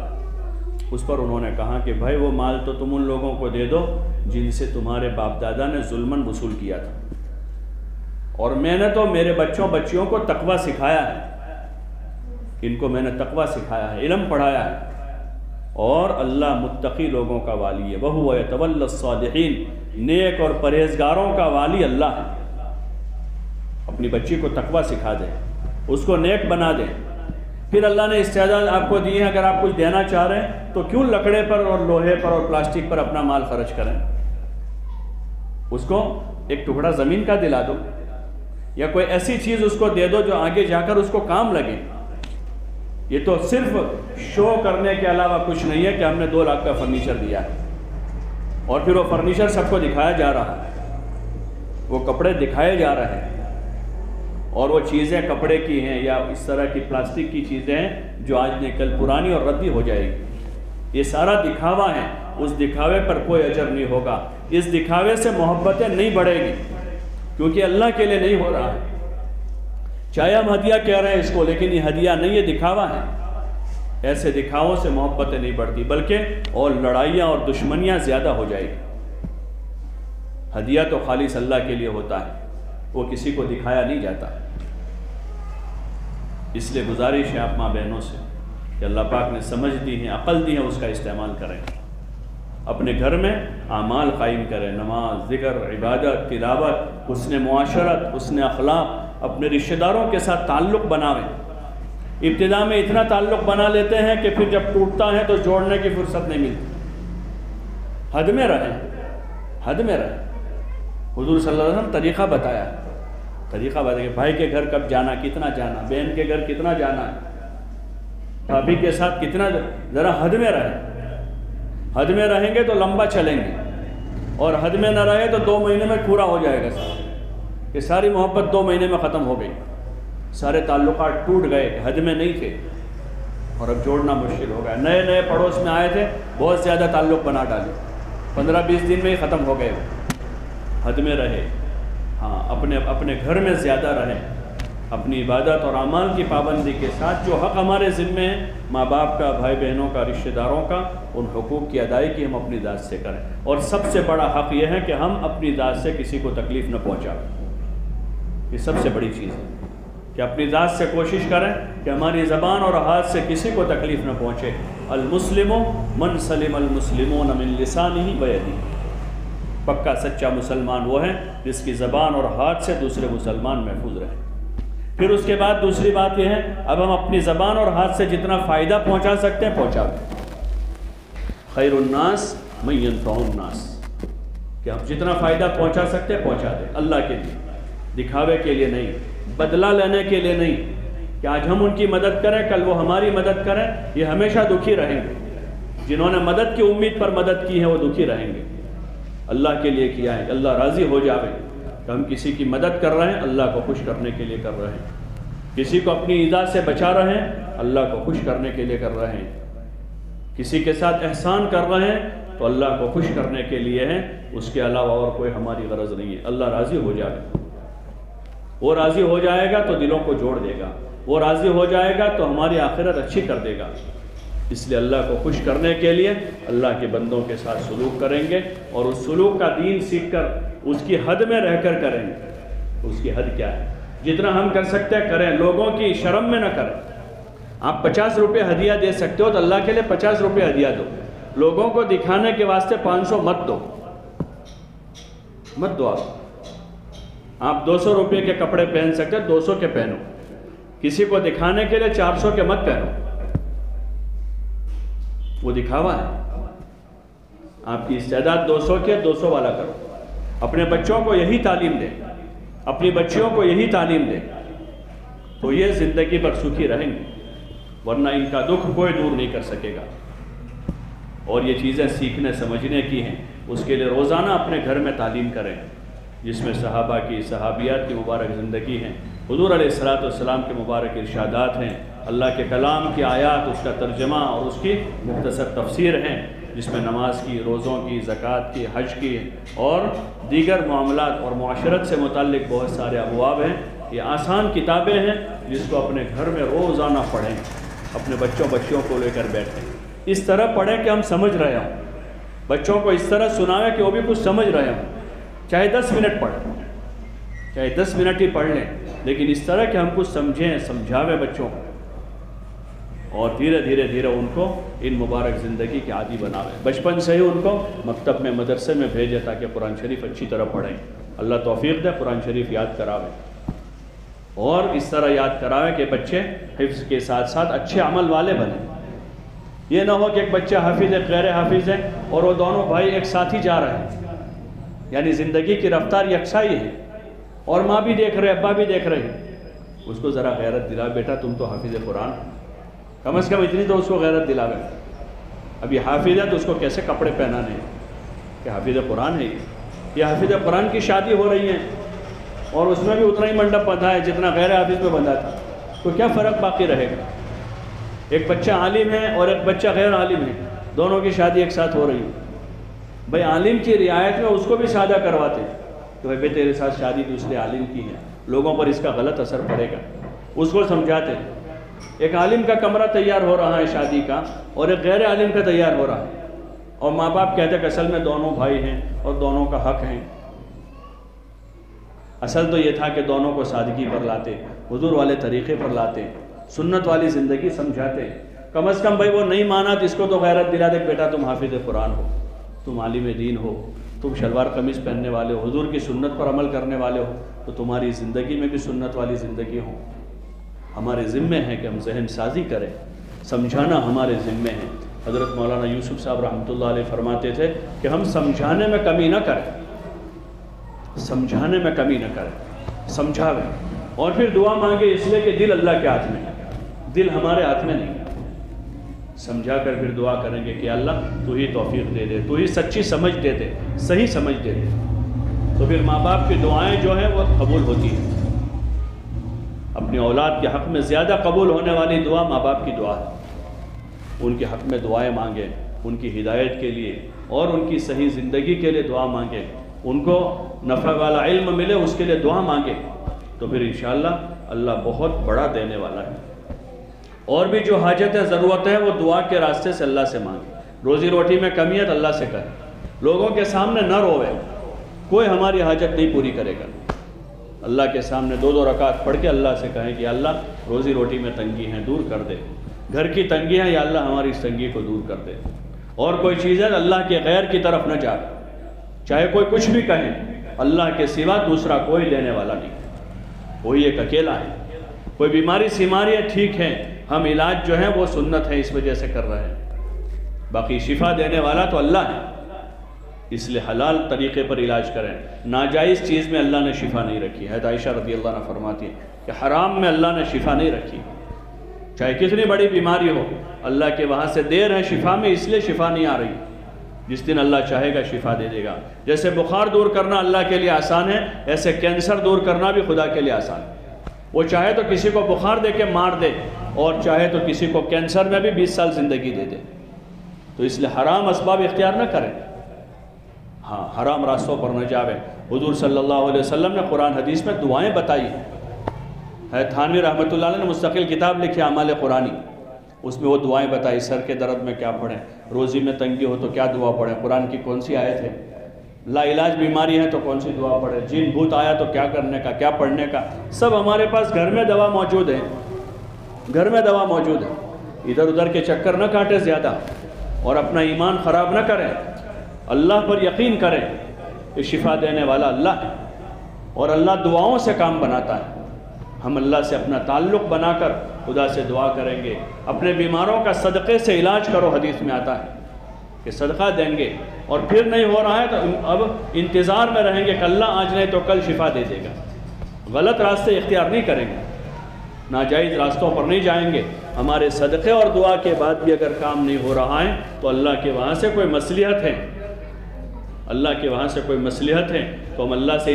اس پر انہوں نے کہا کہ بھائی وہ مال تو تم ان لوگوں کو دے دو جن سے تمہارے باپ دادا نے ظلماً وصول کیا تھا، اور میں نے تو میرے بچیوں کو تقوی سکھایا ہے، ان کو میں نے تقوی سکھایا ہے، علم پڑھایا ہے، اور اللہ متقی لوگوں کا والی ہے، وَهُوَ يَتَوَلَّى الصَّالِحِينَ، نیک اور پرہیزگاروں کا والی اللہ ہے۔ اپنی بچی کو تقوی سکھا دیں، اس کو نیک بنا دیں۔ پھر اللہ نے استعداد آپ کو دی ہے، اگر آپ کچھ دینا چاہ رہے ہیں تو کیوں لکڑے پر اور لوہے پر اور پلاسٹک پر اپنا مال خرچ کریں؟ اس کو ایک ٹکڑا زمین کا دلا دو، یا کوئی ایسی چیز اس کو دے دو جو آگے جا کر اس کو کام لگے۔ یہ تو صرف شو کرنے کے علاوہ کچھ نہیں ہے کہ ہم نے 2 لاکھ کا فرنیچر دیا ہے اور پھر وہ فرنیچر سب کو دکھایا جا رہا ہے، وہ کپڑے دکھائے جا رہے ہیں، اور وہ چیزیں کپڑے کی ہیں یا اس طرح کی پلاسٹک کی چیزیں ہیں جو آج نہیں کل پرانی اور ردی ہو جائے گی۔ یہ سارا دکھاوا ہے، اس دکھاوے پر کوئی اجر نہیں ہوگا، اس دکھاوے سے محبتیں نہیں بڑھے گی، کیونکہ اللہ کے لیے نہیں ہو رہا ہے۔ چاہے ہم ہدیہ کہہ رہے ہیں اس کو، لیکن یہ ہدیہ نہیں، یہ دکھاوا ہے۔ ایسے دکھاووں سے محبتیں نہیں بڑھتی، بلکہ اور لڑائیاں اور دشمنیاں زیادہ ہو جائے گی۔ ہدیہ تو خالص اللہ کے لیے ہوتا ہے، وہ کسی کو دکھایا نہیں جاتا۔ اس لیے گزارش ہے آپ ماں بہنوں سے کہ اللہ پاک نے سمجھ دی ہے، عقل دی ہے، اس کا استعمال کریں، اپنے گھر میں اعمال قائم کریں، نماز، ذکر، عبادت، تلاوت، حسن معاشرت، حسن اخلاق، اپنے رشتہ داروں کے ساتھ تعلق بناویں۔ ابتدا میں اتنا تعلق بنا لیتے ہیں کہ پھر جب ٹوٹتا ہے تو جوڑنے کی فرصت نہیں ملتی۔ حد میں رہیں، حد میں رہیں۔ حضور صلی اللہ علیہ وسلم طریقہ بتایا، کہ بھائی کے گھر کب جانا، کتنا جانا، بہن کے گھر کتنا جانا ہے، بھابھی کے ساتھ کتنا، ذرا حد میں رہیں۔ حد میں رہیں گے تو لمبا چلیں گے، اور حد میں نہ رہے تو 2 مہینے میں پورا ہو جائے گا سارا، کہ ساری محبت 2 مہینے میں ختم ہو گئی، سارے تعلقات ٹوٹ گئے، حد میں نہیں تھے، اور اب جوڑنا مشکل ہو گیا۔ نئے نئے پڑوس میں آئے تھے، بہت زیادہ تعلق بنا ڈالے، 15-20 دن میں ہی ختم ہو گئے۔ حد میں رہے، ہاں، اپنے گھر میں زیادہ رہیں، اپنی عبادت اور اعمال کی پابندی کے ساتھ۔ جو حق ہمارے ذمہ ہیں، ماں باپ کا، بھائی بہنوں کا، رشتہ داروں کا، ان حقوق کی ادائیگی ہم اپنی ذات سے کریں، اور سب سے بڑا حق یہ ہے کہ ہم اپنی ذات سے کسی کو تکلیف نہ پہنچائیں۔ یہ سب سے بڑی چیز ہے کہ اپنی ذات سے کوشش کریں کہ ہماری زبان اور ہاتھ سے کسی کو تکلیف نہ پہنچے۔ المسلم من سلم المسلمون من لسانہ ویدہ، پکا سچا مسلمان وہ ہے جس کی زبان اور ہاتھ سے دوسرے مسلمان محفوظ رہے۔ پھر اس کے بعد دوسری بات یہ ہے، اب ہم اپنی زبان اور ہاتھ سے جتنا فائدہ پہنچا سکتے ہیں پہنچا دیں۔ خیر الناس من ینفع الناس، کہ ہم جتنا فائدہ پہنچا سکتے ہیں پہنچا دیں، اللہ کے لیے، دکھاوے کے لیے نہیں، بدلہ لینے کے لیے نہیں، کہ آج ہم ان کی مدد کریں کل وہ ہماری مدد کریں۔ یہ ہمیشہ دکھی رہیں گے، جنہوں نے مدد کی امید پر مدد کی ہے وہ دکھی رہیں گے۔ اللہ کے لیے کیا ہے، اللہ راضی ہو جاوے کہ ہم کسی کی مدد کر رہے ہیں، اللہ کو خوش کرنے کے لیے کر رہے ہیں، کسی کو اپنی ایذا سے بچا رہے ہیں، اللہ کو خوش کرنے کے لیے کر رہے ہیں، کسی کے ساتھ احسان کر رہے ہیں تو اللہ کو خوش کرنے کے لیے ہے، اس کے علاوہ اور کوئی ہماری غرض نہیں ہے۔ اللہ راضی ہو جائے، وہ راضی ہو جائے گا تو دلوں کو جوڑ دے گا، وہ راضی ہو جائے گا تو ہماری آخرت اچھی کر دے گا۔ اس لیے اللہ کو خوش کرنے کے لیے اللہ کے بندوں کے ساتھ سلوک کریں گے، اور اس سلوک کا دین سیکھ کر اس کی حد میں رہ کر کریں گے۔ اس کی حد کیا ہے؟ جتنا ہم کر سکتے ہیں کریں، لوگوں کی شرم میں نہ کریں۔ آپ 50 روپے ہدیہ دے سکتے ہو تو اللہ کے لیے 50 روپے ہدیہ دو، لوگوں کو دکھانے کے واسطے 500 مت دو، مت دو۔ آپ 200 روپے کے کپڑے پہن سکتے ہیں، 200 کے پہنو، کسی کو دکھانے کے لیے 400 کے مت پہنو، وہ دکھاوا ہے۔ آپ کی استعداد 200 کے 200 والا کرو، اپنے بچوں کو یہی تعلیم دیں، اپنی بچیوں کو یہی تعلیم دیں، تو یہ زندگی پر سکھی رہیں گے، ورنہ ان کا دکھ کوئی دور نہیں کر سکے گا۔ اور یہ چیزیں سیکھنے سمجھنے کی ہیں، اس کے لیے روزانہ اپنے گھر میں تعلیم کریں، جس میں صحابہ کی، صحابیات کی مبارک زندگی ہیں، حضور علیہ السلام کے مبارک ارشادات ہیں، اللہ کے کلام کی آیات، اس کا ترجمہ اور اس کی مختصر تفسیر ہیں، جس میں نماز کی، روزوں کی، زکوٰۃ کی، حج کی اور دیگر معاملات اور معاشرت سے متعلق بہت سارے ابواب ہیں۔ یہ آسان کتابیں ہیں جس کو اپنے گھر میں روزانہ پڑھیں، اپنے بچیوں کو لے کر بیٹھیں، اس طرح پڑھیں کہ ہم سمجھ رہے ہوں، بچوں کو اس طرح سنائیں کہ وہ بھی کچھ سمجھ رہے ہوں، چاہے 10 منٹ پڑھیں، چاہے 10 منٹ ہی پڑھ لیں، لیکن اس طرح کہ ہم کچھ سمجھیں، سمجھاویں بچوں کو، اور دھیرے دھیرے دھیرے ان کو ان مبارک زندگی کے عادی بناویں۔ بچپن سے ہی ان کو مکتب میں، مدرسے میں بھیجیں تاکہ قرآن شریف اچھی طرح پڑھیں۔ اللہ توفیق دے، قرآن شریف یاد کراویں، اور اس طرح یاد کراویں کہ بچے حفظ کے ساتھ ساتھ اچھے عمل والے بنیں۔ یہ نہ ہو کہ ایک بچہ حافظ ہے، غیر حافظ ہے، اور وہ دونوں بھائی ایک ساتھ ہی جا رہے ہیں، یعنی زندگی کی رفتار یکساں ہی ہے، اور ماں بھی دیکھ رہے، ابا بھی دیکھ رہے ہیں۔ اس کو ذرا غیرت دلا، بیٹا تم تو حافظ قرآن، کم از کم اتنی تو اس کو غیرت دلاوے۔ اب یہ حافظ ہے تو اس کو کیسے کپڑے پہنانے ہیں کہ حافظ قرآن ہے یہ حافظ قرآن کی شادی ہو رہی ہے، اور اس میں بھی اتنا ہی منڈپ بندھا ہے جتنا غیر حافظ میں بندھا تھا، تو کیا فرق باقی رہے گا؟ ایک بچہ عالم ہے اور ایک بچہ غیر عالم ہے، دونوں کی شادی ایک ساتھ ہو رہی ہے۔ بھائی عالم کی رعایت میں اس کو بھی شادہ کرواتے کہ بھائی تیرے ساتھ شادی دوسرے عالم کی ہے، لوگوں پر اس کا غلط اثر پڑے گا، اس کو سمجھاتے۔ ایک عالم کا کمرہ تیار ہو رہا ہے شادی کا، اور ایک غیر عالم کا تیار ہو رہا ہے، اور ماں باپ کہتے کہ اصل میں دونوں بھائی ہیں اور دونوں کا حق ہے۔ اصل تو یہ تھا کہ دونوں کو سادگی پر لاتے، حضور والے طریقے پر لاتے، سنت والی زندگی سمجھاتے۔ کم از کم بھائی وہ نہیں مانا تو اس کو تو غیرت دلا دے، بیٹا تم حافظ قرآن ہو، تم عالم دین ہو، تم شلوار قمیص پہننے والے ہو، حضور کی سنت پر عمل کرنے والے ہو، تو تمہاری زندگی میں بھی سنت والی زندگی ہو۔ ہمارے ذمے ہیں کہ ہم ذہن سازی کریں، سمجھانا ہمارے ذمے ہیں۔ حضرت مولانا یوسف صاحب رحمۃ اللہ علیہ فرماتے تھے کہ ہم سمجھانے میں کمی نہ کریں، سمجھانے میں کمی نہ کریں، سمجھاویں، اور پھر دعا مانگے، اس لیے کہ دل اللہ کے ہاتھ میں ہے، دل ہمارے ہاتھ میں نہیں ہے۔ سمجھا کر پھر دعا کریں گے کہ اللہ تو ہی توفیق دے دے، تو ہی سچی سمجھ دے دے، صحیح سمجھ دے دے، تو پھر ماں باپ کی دعائیں جو ہیں وہ قبول ہوتی ہیں۔ اپنی اولاد کے حق میں زیادہ قبول ہونے والی دعا ماں باپ کی دعا ہے۔ ان کے حق میں دعائیں مانگیں، ان کی ہدایت کے لیے اور ان کی صحیح زندگی کے لیے دعا مانگیں، ان کو نفع والا علم ملے اس کے لیے دعا مانگیں، تو پھر انشاءاللہ اللہ بہت بڑا دینے والا ہے۔ اور بھی جو حاجتیں ضرورتیں ہیں وہ دعا کے راستے سے اللہ سے مانگیں۔ روزی روٹی میں کمی ہے تو اللہ سے کہیں، لوگوں کے سامنے نہ روئے، کوئی ہماری حاجت نہیں پوری کرے گا۔ اللہ کے سامنے 2 رکعت پڑھ کے اللہ سے کہیں کہ اللہ روزی روٹی میں تنگی ہے دور کر دے، گھر کی تنگی ہے یا اللہ ہماری اس تنگی کو دور کر دے، اور کوئی چیز ہے اللہ کے غیر کی طرف نہ جا، چاہے کوئی کچھ بھی کہے، اللہ کے سوا دوسرا کوئی دینے والا نہیں، وہی ایک اکیلا ہے۔ کوئی بیماری سیماری ہے ٹھیک ہے، ہم علاج جو ہے وہ سنت ہے اس وجہ سے کر رہے ہیں، باقی شفا دینے والا تو اللہ ہے، اس لیے حلال طریقے پر علاج کریں۔ ناجائز چیز میں اللہ نے شفا نہیں رکھی ہے۔ عائشہ رضی اللہ عنہ فرماتی ہے کہ حرام میں اللہ نے شفا نہیں رکھی، چاہے کتنی بڑی بیماری ہو، اللہ کے وہاں سے دیر ہے شفا میں، اس لیے شفا نہیں آ رہی، جس دن اللہ چاہے گا شفا دے دے گا۔ جیسے بخار دور کرنا اللہ کے لیے آسان ہے، ایسے کینسر دور کرنا بھی خدا کے لیے آسان ہے۔ وہ چاہے تو کسی کو بخار دے کے مار دے، اور چاہے تو کسی کو کینسر میں بھی 20 سال زندگی دے دے، تو اس لیے حرام اسباب اختیار نہ کریں، ہاں حرام راستوں پر نہ جاویں۔ حضور صلی اللہ علیہ وسلم نے قرآن حدیث میں دعائیں بتائی ہے، تھانوی رحمۃ اللہ علیہ نے مستقل کتاب لکھی اعمال قرآنی، اس میں وہ دعائیں بتائی، سر کے درد میں کیا پڑھیں، روزی میں تنگی ہو تو کیا دعا پڑھیں، قرآن کی کون سی آیت ہے، لا علاج بیماری ہے تو کون سی دعا پڑھیں، جن بھوت آیا تو کیا کرنے کا، کیا پڑھنے کا، سب ہمارے پاس گھر میں دوا موجود ہے، گھر میں دوا موجود ہے۔ ادھر ادھر کے چکر نہ کاٹیں زیادہ، اور اپنا ایمان خراب نہ کریں، اللہ پر یقین کریں کہ شفا دینے والا اللہ ہے، اور اللہ دعاؤں سے کام بناتا ہے۔ ہم اللہ سے اپنا تعلق بنا کر خدا سے دعا کریں گے، اپنے بیماروں کا صدقے سے علاج کرو، حدیث میں آتا ہے کہ صدقہ دیں گے، اور پھر نہیں ہو رہا ہے تو اب انتظار میں رہیں گے کہ اللہ آج نہیں تو کل شفا دے دے گا۔ غلط راستے اختیار نہیں کریں گے، ناجائز راستوں پر نہیں جائیں گے۔ ہمارے صدقے اور دعا کے بعد بھی اگر کام نہیں ہو رہا ہے تو اللہ کے وہاں سے کوئی مصلحت ہے، اللہ کے وہاں سے کوئی مصلحت ہے، تو ہم اللہ سے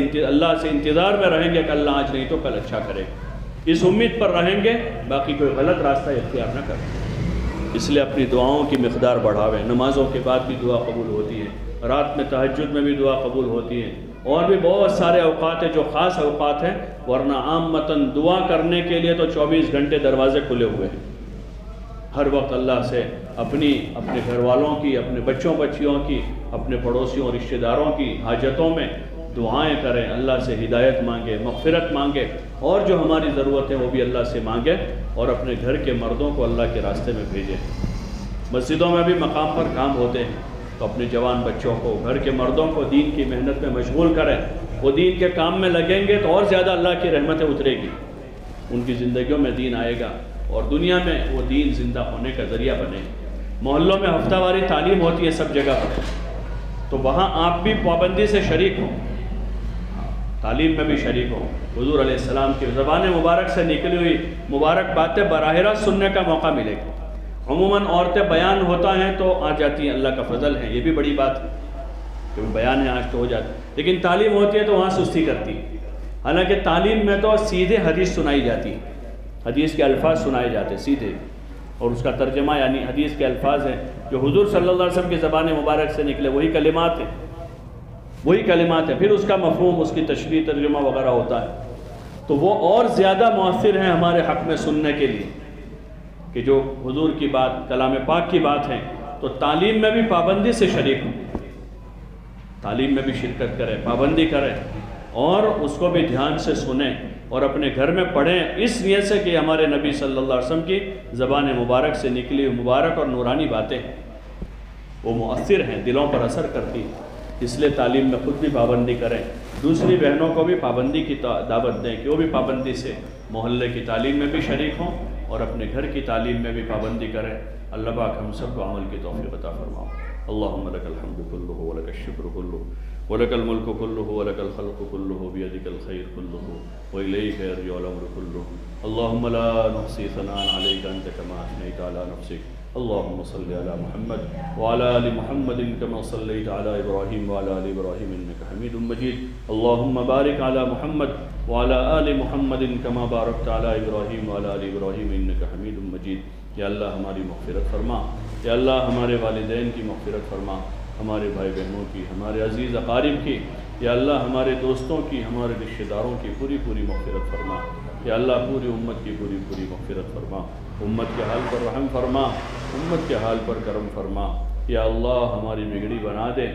انتظار میں رہیں گے کہ اللہ آج نہیں تو کل اچھا کرے، اس امید پر رہیں گے، باقی کوئی غلط راستہ اختیار نہ کریں۔ اس لیے اپنی دعاؤں کی مقدار بڑھاویں، نمازوں کے بعد بھی دعا قبول ہوتی ہے، رات میں تہجد میں بھی دعا قبول ہوتی ہے، اور بھی بہت سارے اوقات ہیں جو خاص اوقات ہیں، ورنہ عامتاً دعا کرنے کے لیے تو 24 گھنٹے دروازے کھلے ہوئے ہیں۔ ہر وقت اللہ سے اپنے گھر والوں کی، اپنے بچوں بچیوں کی، اپنے پڑوسیوں رشتہ داروں کی حاجتوں میں دعائیں کریں، اللہ سے ہدایت مانگیں، مغفرت مانگیں، اور جو ہماری ضرورت ہے وہ بھی اللہ سے مانگیں، اور اپنے گھر کے مردوں کو اللہ کے راستے میں بھیجیں۔ مسجدوں میں بھی مقام پر کام ہوتے ہیں، تو اپنے جوان بچوں کو، گھر کے مردوں کو دین کی محنت میں مشغول کریں۔ وہ دین کے کام میں لگیں گے تو اور زیادہ اللہ کی رحمتیں اترے گی، ان کی زندگیوں میں دین آئے گا، اور دنیا میں وہ دین زندہ ہونے کا ذریعہ بنے گا۔ محلوں میں ہفتہ واری تعلیم ہوتی ہے سب جگہ پر، تو وہاں آپ بھی پابندی سے شریک ہوں، تعلیم میں بھی شریک ہوں۔ حضور علیہ السلام کی زبان مبارک سے نکلی ہوئی مبارک باتیں براہ راست سننے کا موقع ملے گا۔ عموماً عورتیں بیان ہوتا ہیں تو آ جاتی ہیں، اللہ کا فضل ہے، یہ بھی بڑی بات ہے کہ بیان ہے آج تو ہو جاتا ہے، لیکن تعلیم ہوتی ہے تو وہاں سستی کرتی ہے۔ حالانکہ تعلیم میں تو سیدھے حدیث سنائی جاتی ہے، حدیث کے الفاظ سنائے جاتے سیدھے، اور اس کا ترجمہ یعنی حدیث کے الفاظ ہیں جو حضور صلی اللہ علیہ وسلم کی زبان مبارک سے نکلے، وہی کلمات ہیں، وہی کلمات ہیں، پھر اس کا مفہوم، اس کی تشریح، ترجمہ وغیرہ ہوتا ہے، تو وہ اور زیادہ مؤثر ہیں ہمارے حق میں سننے کے لیے کہ جو حضور کی بات، کلام پاک کی بات ہے۔ تو تعلیم میں بھی پابندی سے شریک ہوں، تعلیم میں بھی شرکت کریں، پابندی کریں، اور اس کو بھی دھیان سے سنیں اور اپنے گھر میں پڑھیں، اس نیت سے کہ ہمارے نبی صلی اللہ علیہ وسلم کی زبان مبارک سے نکلی ہوئی مبارک اور نورانی باتیں وہ مؤثر ہیں، دلوں پر اثر کرتی ہیں۔ اس لیے تعلیم میں خود بھی پابندی کریں، دوسری بہنوں کو بھی پابندی کی دعوت دیں کہ وہ بھی پابندی سے محلے کی تعلیم میں بھی شریک ہوں اور اپنے گھر کی تعلیم میں بھی پابندی کریں۔ اللہ پاک ہم سب کو عمل کی توفیق عطا فرماؤ۔ اللہم لک الحمد کلہ ولک الشکر کلہ ولک الملک کلہ ولک الخلق کلہ بیدک الخیر کلہ والیک یرجع الامر کلہ۔ اللہم لا نحصی ثناء علیک انت کما اثنیت علی نفسک۔ اللہم صلی علی محمد وعلی آل محمد کما صلیت علی ابراہیم وعلی آل ابراہیم انک حمید مجید۔ اللہم بارک علی محمد وعلی آل محمد کما بارکت علی ابراہیم وعلی آل ابراہیم انک حمید مجید۔ یا اللہ ہماری مغفرت فرما، یا اللہ ہمارے والدین کی مغفرت فرما، ہمارے بھائی بہنوں کی، ہمارے عزیز اقارب کی، یا اللہ ہمارے دوستوں کی، ہمارے رشتہ داروں کی پوری مغفرت فرما، یا اللہ پوری امت کی پوری مغفرت فرما، امت کے حال پر رحم فرما، امت کے حال پر کرم فرما۔ یا اللہ ہماری بگڑی بنا دے،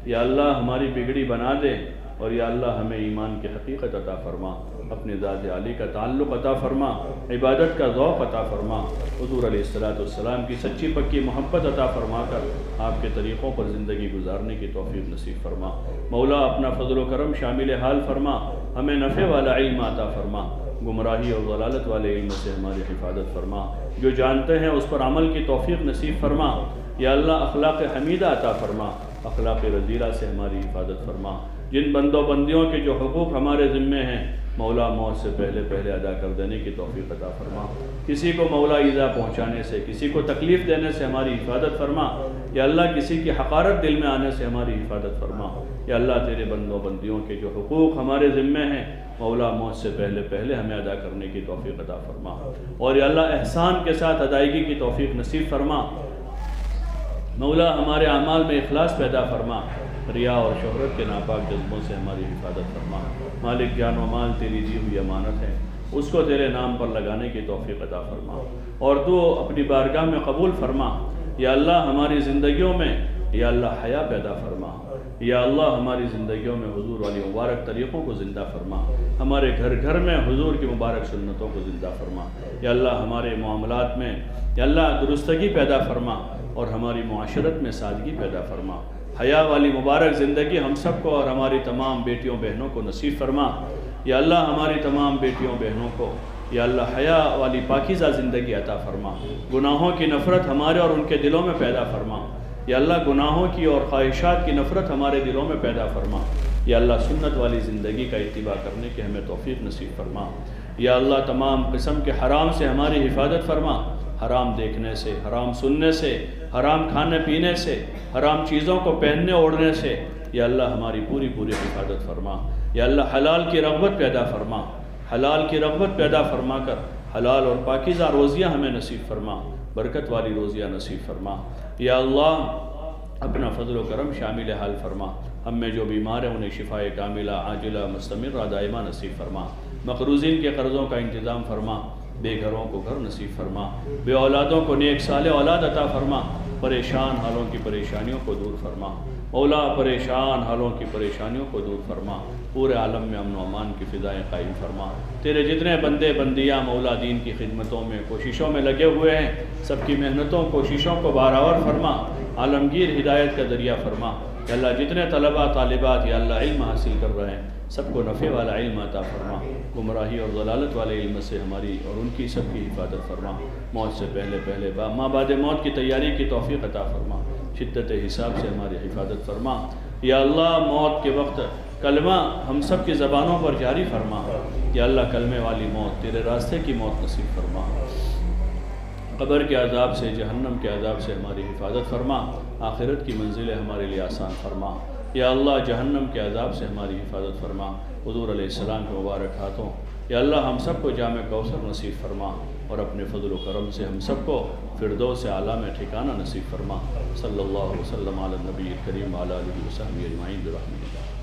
یا اللہ ہماری بگڑی بنا دے، اور یا اللہ ہمیں ایمان کی حقیقت عطا فرما، اپنے ذات عالی کا تعلق عطا فرما، عبادت کا ذوق عطا فرما، حضور علیہ السلام کی سچی پکی محبت عطا فرما کر آپ کے طریقوں پر زندگی گزارنے کی توفیق نصیب فرما۔ مولا اپنا فضل و کرم شامل حال فرما، ہمیں نفع والا علم عطا فرما، گمراہی اور ضلالت والے علم سے ہماری حفاظت فرما، جو جانتے ہیں اس پر عمل کی توفیق نصیب فرما۔ یا اللہ اخلاق حمیدہ عطا فرما، اخلاق رذیلہ سے ہماری حفاظت فرما۔ جن بندوں بندیوں کے جو حقوق ہمارے ذمے ہیں مولا موت سے پہلے ادا کر دینے کی توفیق عطا فرما۔ کسی کو مولا ایذا پہنچانے سے، کسی کو تکلیف دینے سے ہماری حفاظت فرما۔ یا اللہ کسی کی حقارت دل میں آنے سے ہماری حفاظت فرما۔ یا اللہ تیرے بندوں بندیوں کے جو حقوق ہمارے ذمے ہیں مولا موت سے پہلے ہمیں ادا کرنے کی توفیق عطا فرما، اور یا اللہ احسان کے ساتھ ادائیگی کی توفیق نصیب فرما۔ مولا ہمارے اعمال میں اخلاص پیدا فرما، ریا اور شہرت کے ناپاک جذبوں سے ہماری حفاظت فرما۔ مالک جان و مال تیری دی ہوئی امانت ہے، اس کو تیرے نام پر لگانے کی توفیق عطا فرما، اور تو اپنی بارگاہ میں قبول فرما۔ یا اللہ ہماری زندگیوں میں یا اللہ حیا پیدا فرما، یا اللہ ہماری زندگیوں میں حضور والی مبارک طریقوں کو زندہ فرما، ہمارے گھر میں حضور کی مبارک سنتوں کو زندہ فرما۔ یا اللہ ہمارے معاملات میں یا اللہ درستگی پیدا فرما، اور ہماری معاشرت میں سادگی پیدا فرما۔ حیا والی مبارک زندگی ہم سب کو اور ہماری تمام بیٹیوں بہنوں کو نصیب فرما۔ یا اللہ ہماری تمام بیٹیوں بہنوں کو یا اللہ حیا والی پاکیزہ زندگی عطا فرما، گناہوں کی نفرت ہمارے اور ان کے دلوں میں پیدا فرما۔ یا اللہ گناہوں کی اور خواہشات کی نفرت ہمارے دلوں میں پیدا فرما۔ یا اللہ سنت والی زندگی کا اتباع کرنے کے ہمیں توفیق نصیب فرما۔ یا اللہ تمام قسم کے حرام سے ہماری حفاظت فرما، حرام دیکھنے سے، حرام سننے سے، حرام کھانے پینے سے، حرام چیزوں کو پہننے اوڑھنے سے یا اللہ ہماری پوری حفاظت فرما۔ یا اللہ حلال کی رغبت پیدا فرما، حلال کی رغبت پیدا فرما کر حلال اور پاکیزہ روزیاں ہمیں نصیب فرما، برکت والی روزیاں نصیب فرما۔ یا اللہ اپنا فضل و کرم شامل حال فرما، ہم میں جو بیمار ہیں انہیں شفاء کاملہ عاجلہ مستمرہ دائمہ نصیب فرما، مقروضین کے قرضوں کا انتظام فرما، بے گھروں کو گھر نصیب فرما، بے اولادوں کو نیک صالح اولاد عطا فرما، پریشان حالوں کی پریشانیوں کو دور فرما مولا، پریشان حالوں کی پریشانیوں کو دور فرما، پورے عالم میں امن و امان کی فضائیں قائم فرما۔ تیرے جتنے بندے بندیاں مولا دین کی خدمتوں میں کوششوں میں لگے ہوئے ہیں، سب کی محنتوں کوششوں کو بارآور فرما، عالمگیر ہدایت کا ذریعہ فرما۔ یا اللہ جتنے طلباء طالبات یا اللہ علم حاصل کر رہے ہیں، سب کو نفع والا علم عطا فرما، گمراہی اور ضلالت والے علم سے ہماری اور ان کی سب کی حفاظت فرما۔ موت سے پہلے ماں بعد موت کی تیاری کی توفیق عطا فرما، شدت حساب سے ہماری حفاظت فرما۔ یا اللہ موت کے وقت کلمہ ہم سب کی زبانوں پر جاری فرما۔ یا اللہ کلمے والی موت، تیرے راستے کی موت نصیب فرما۔ قبر کے عذاب سے، جہنم کے عذاب سے ہماری حفاظت فرما، آخرت کی منزلیں ہمارے لیے آسان فرما۔ یا اللہ جہنم کے عذاب سے ہماری حفاظت فرما۔ حضور علیہ السلام کے مبارک ہاتھوں یا اللہ ہم سب کو جامع کوثر نصیب فرما، اور اپنے فضل و کرم سے ہم سب کو فردوس اعلیٰ میں ٹھکانہ نصیب فرما۔ صلی اللہ وسلم علی النبی الکریم وعلی آلہ وصحبہ اجمعین برحمتک۔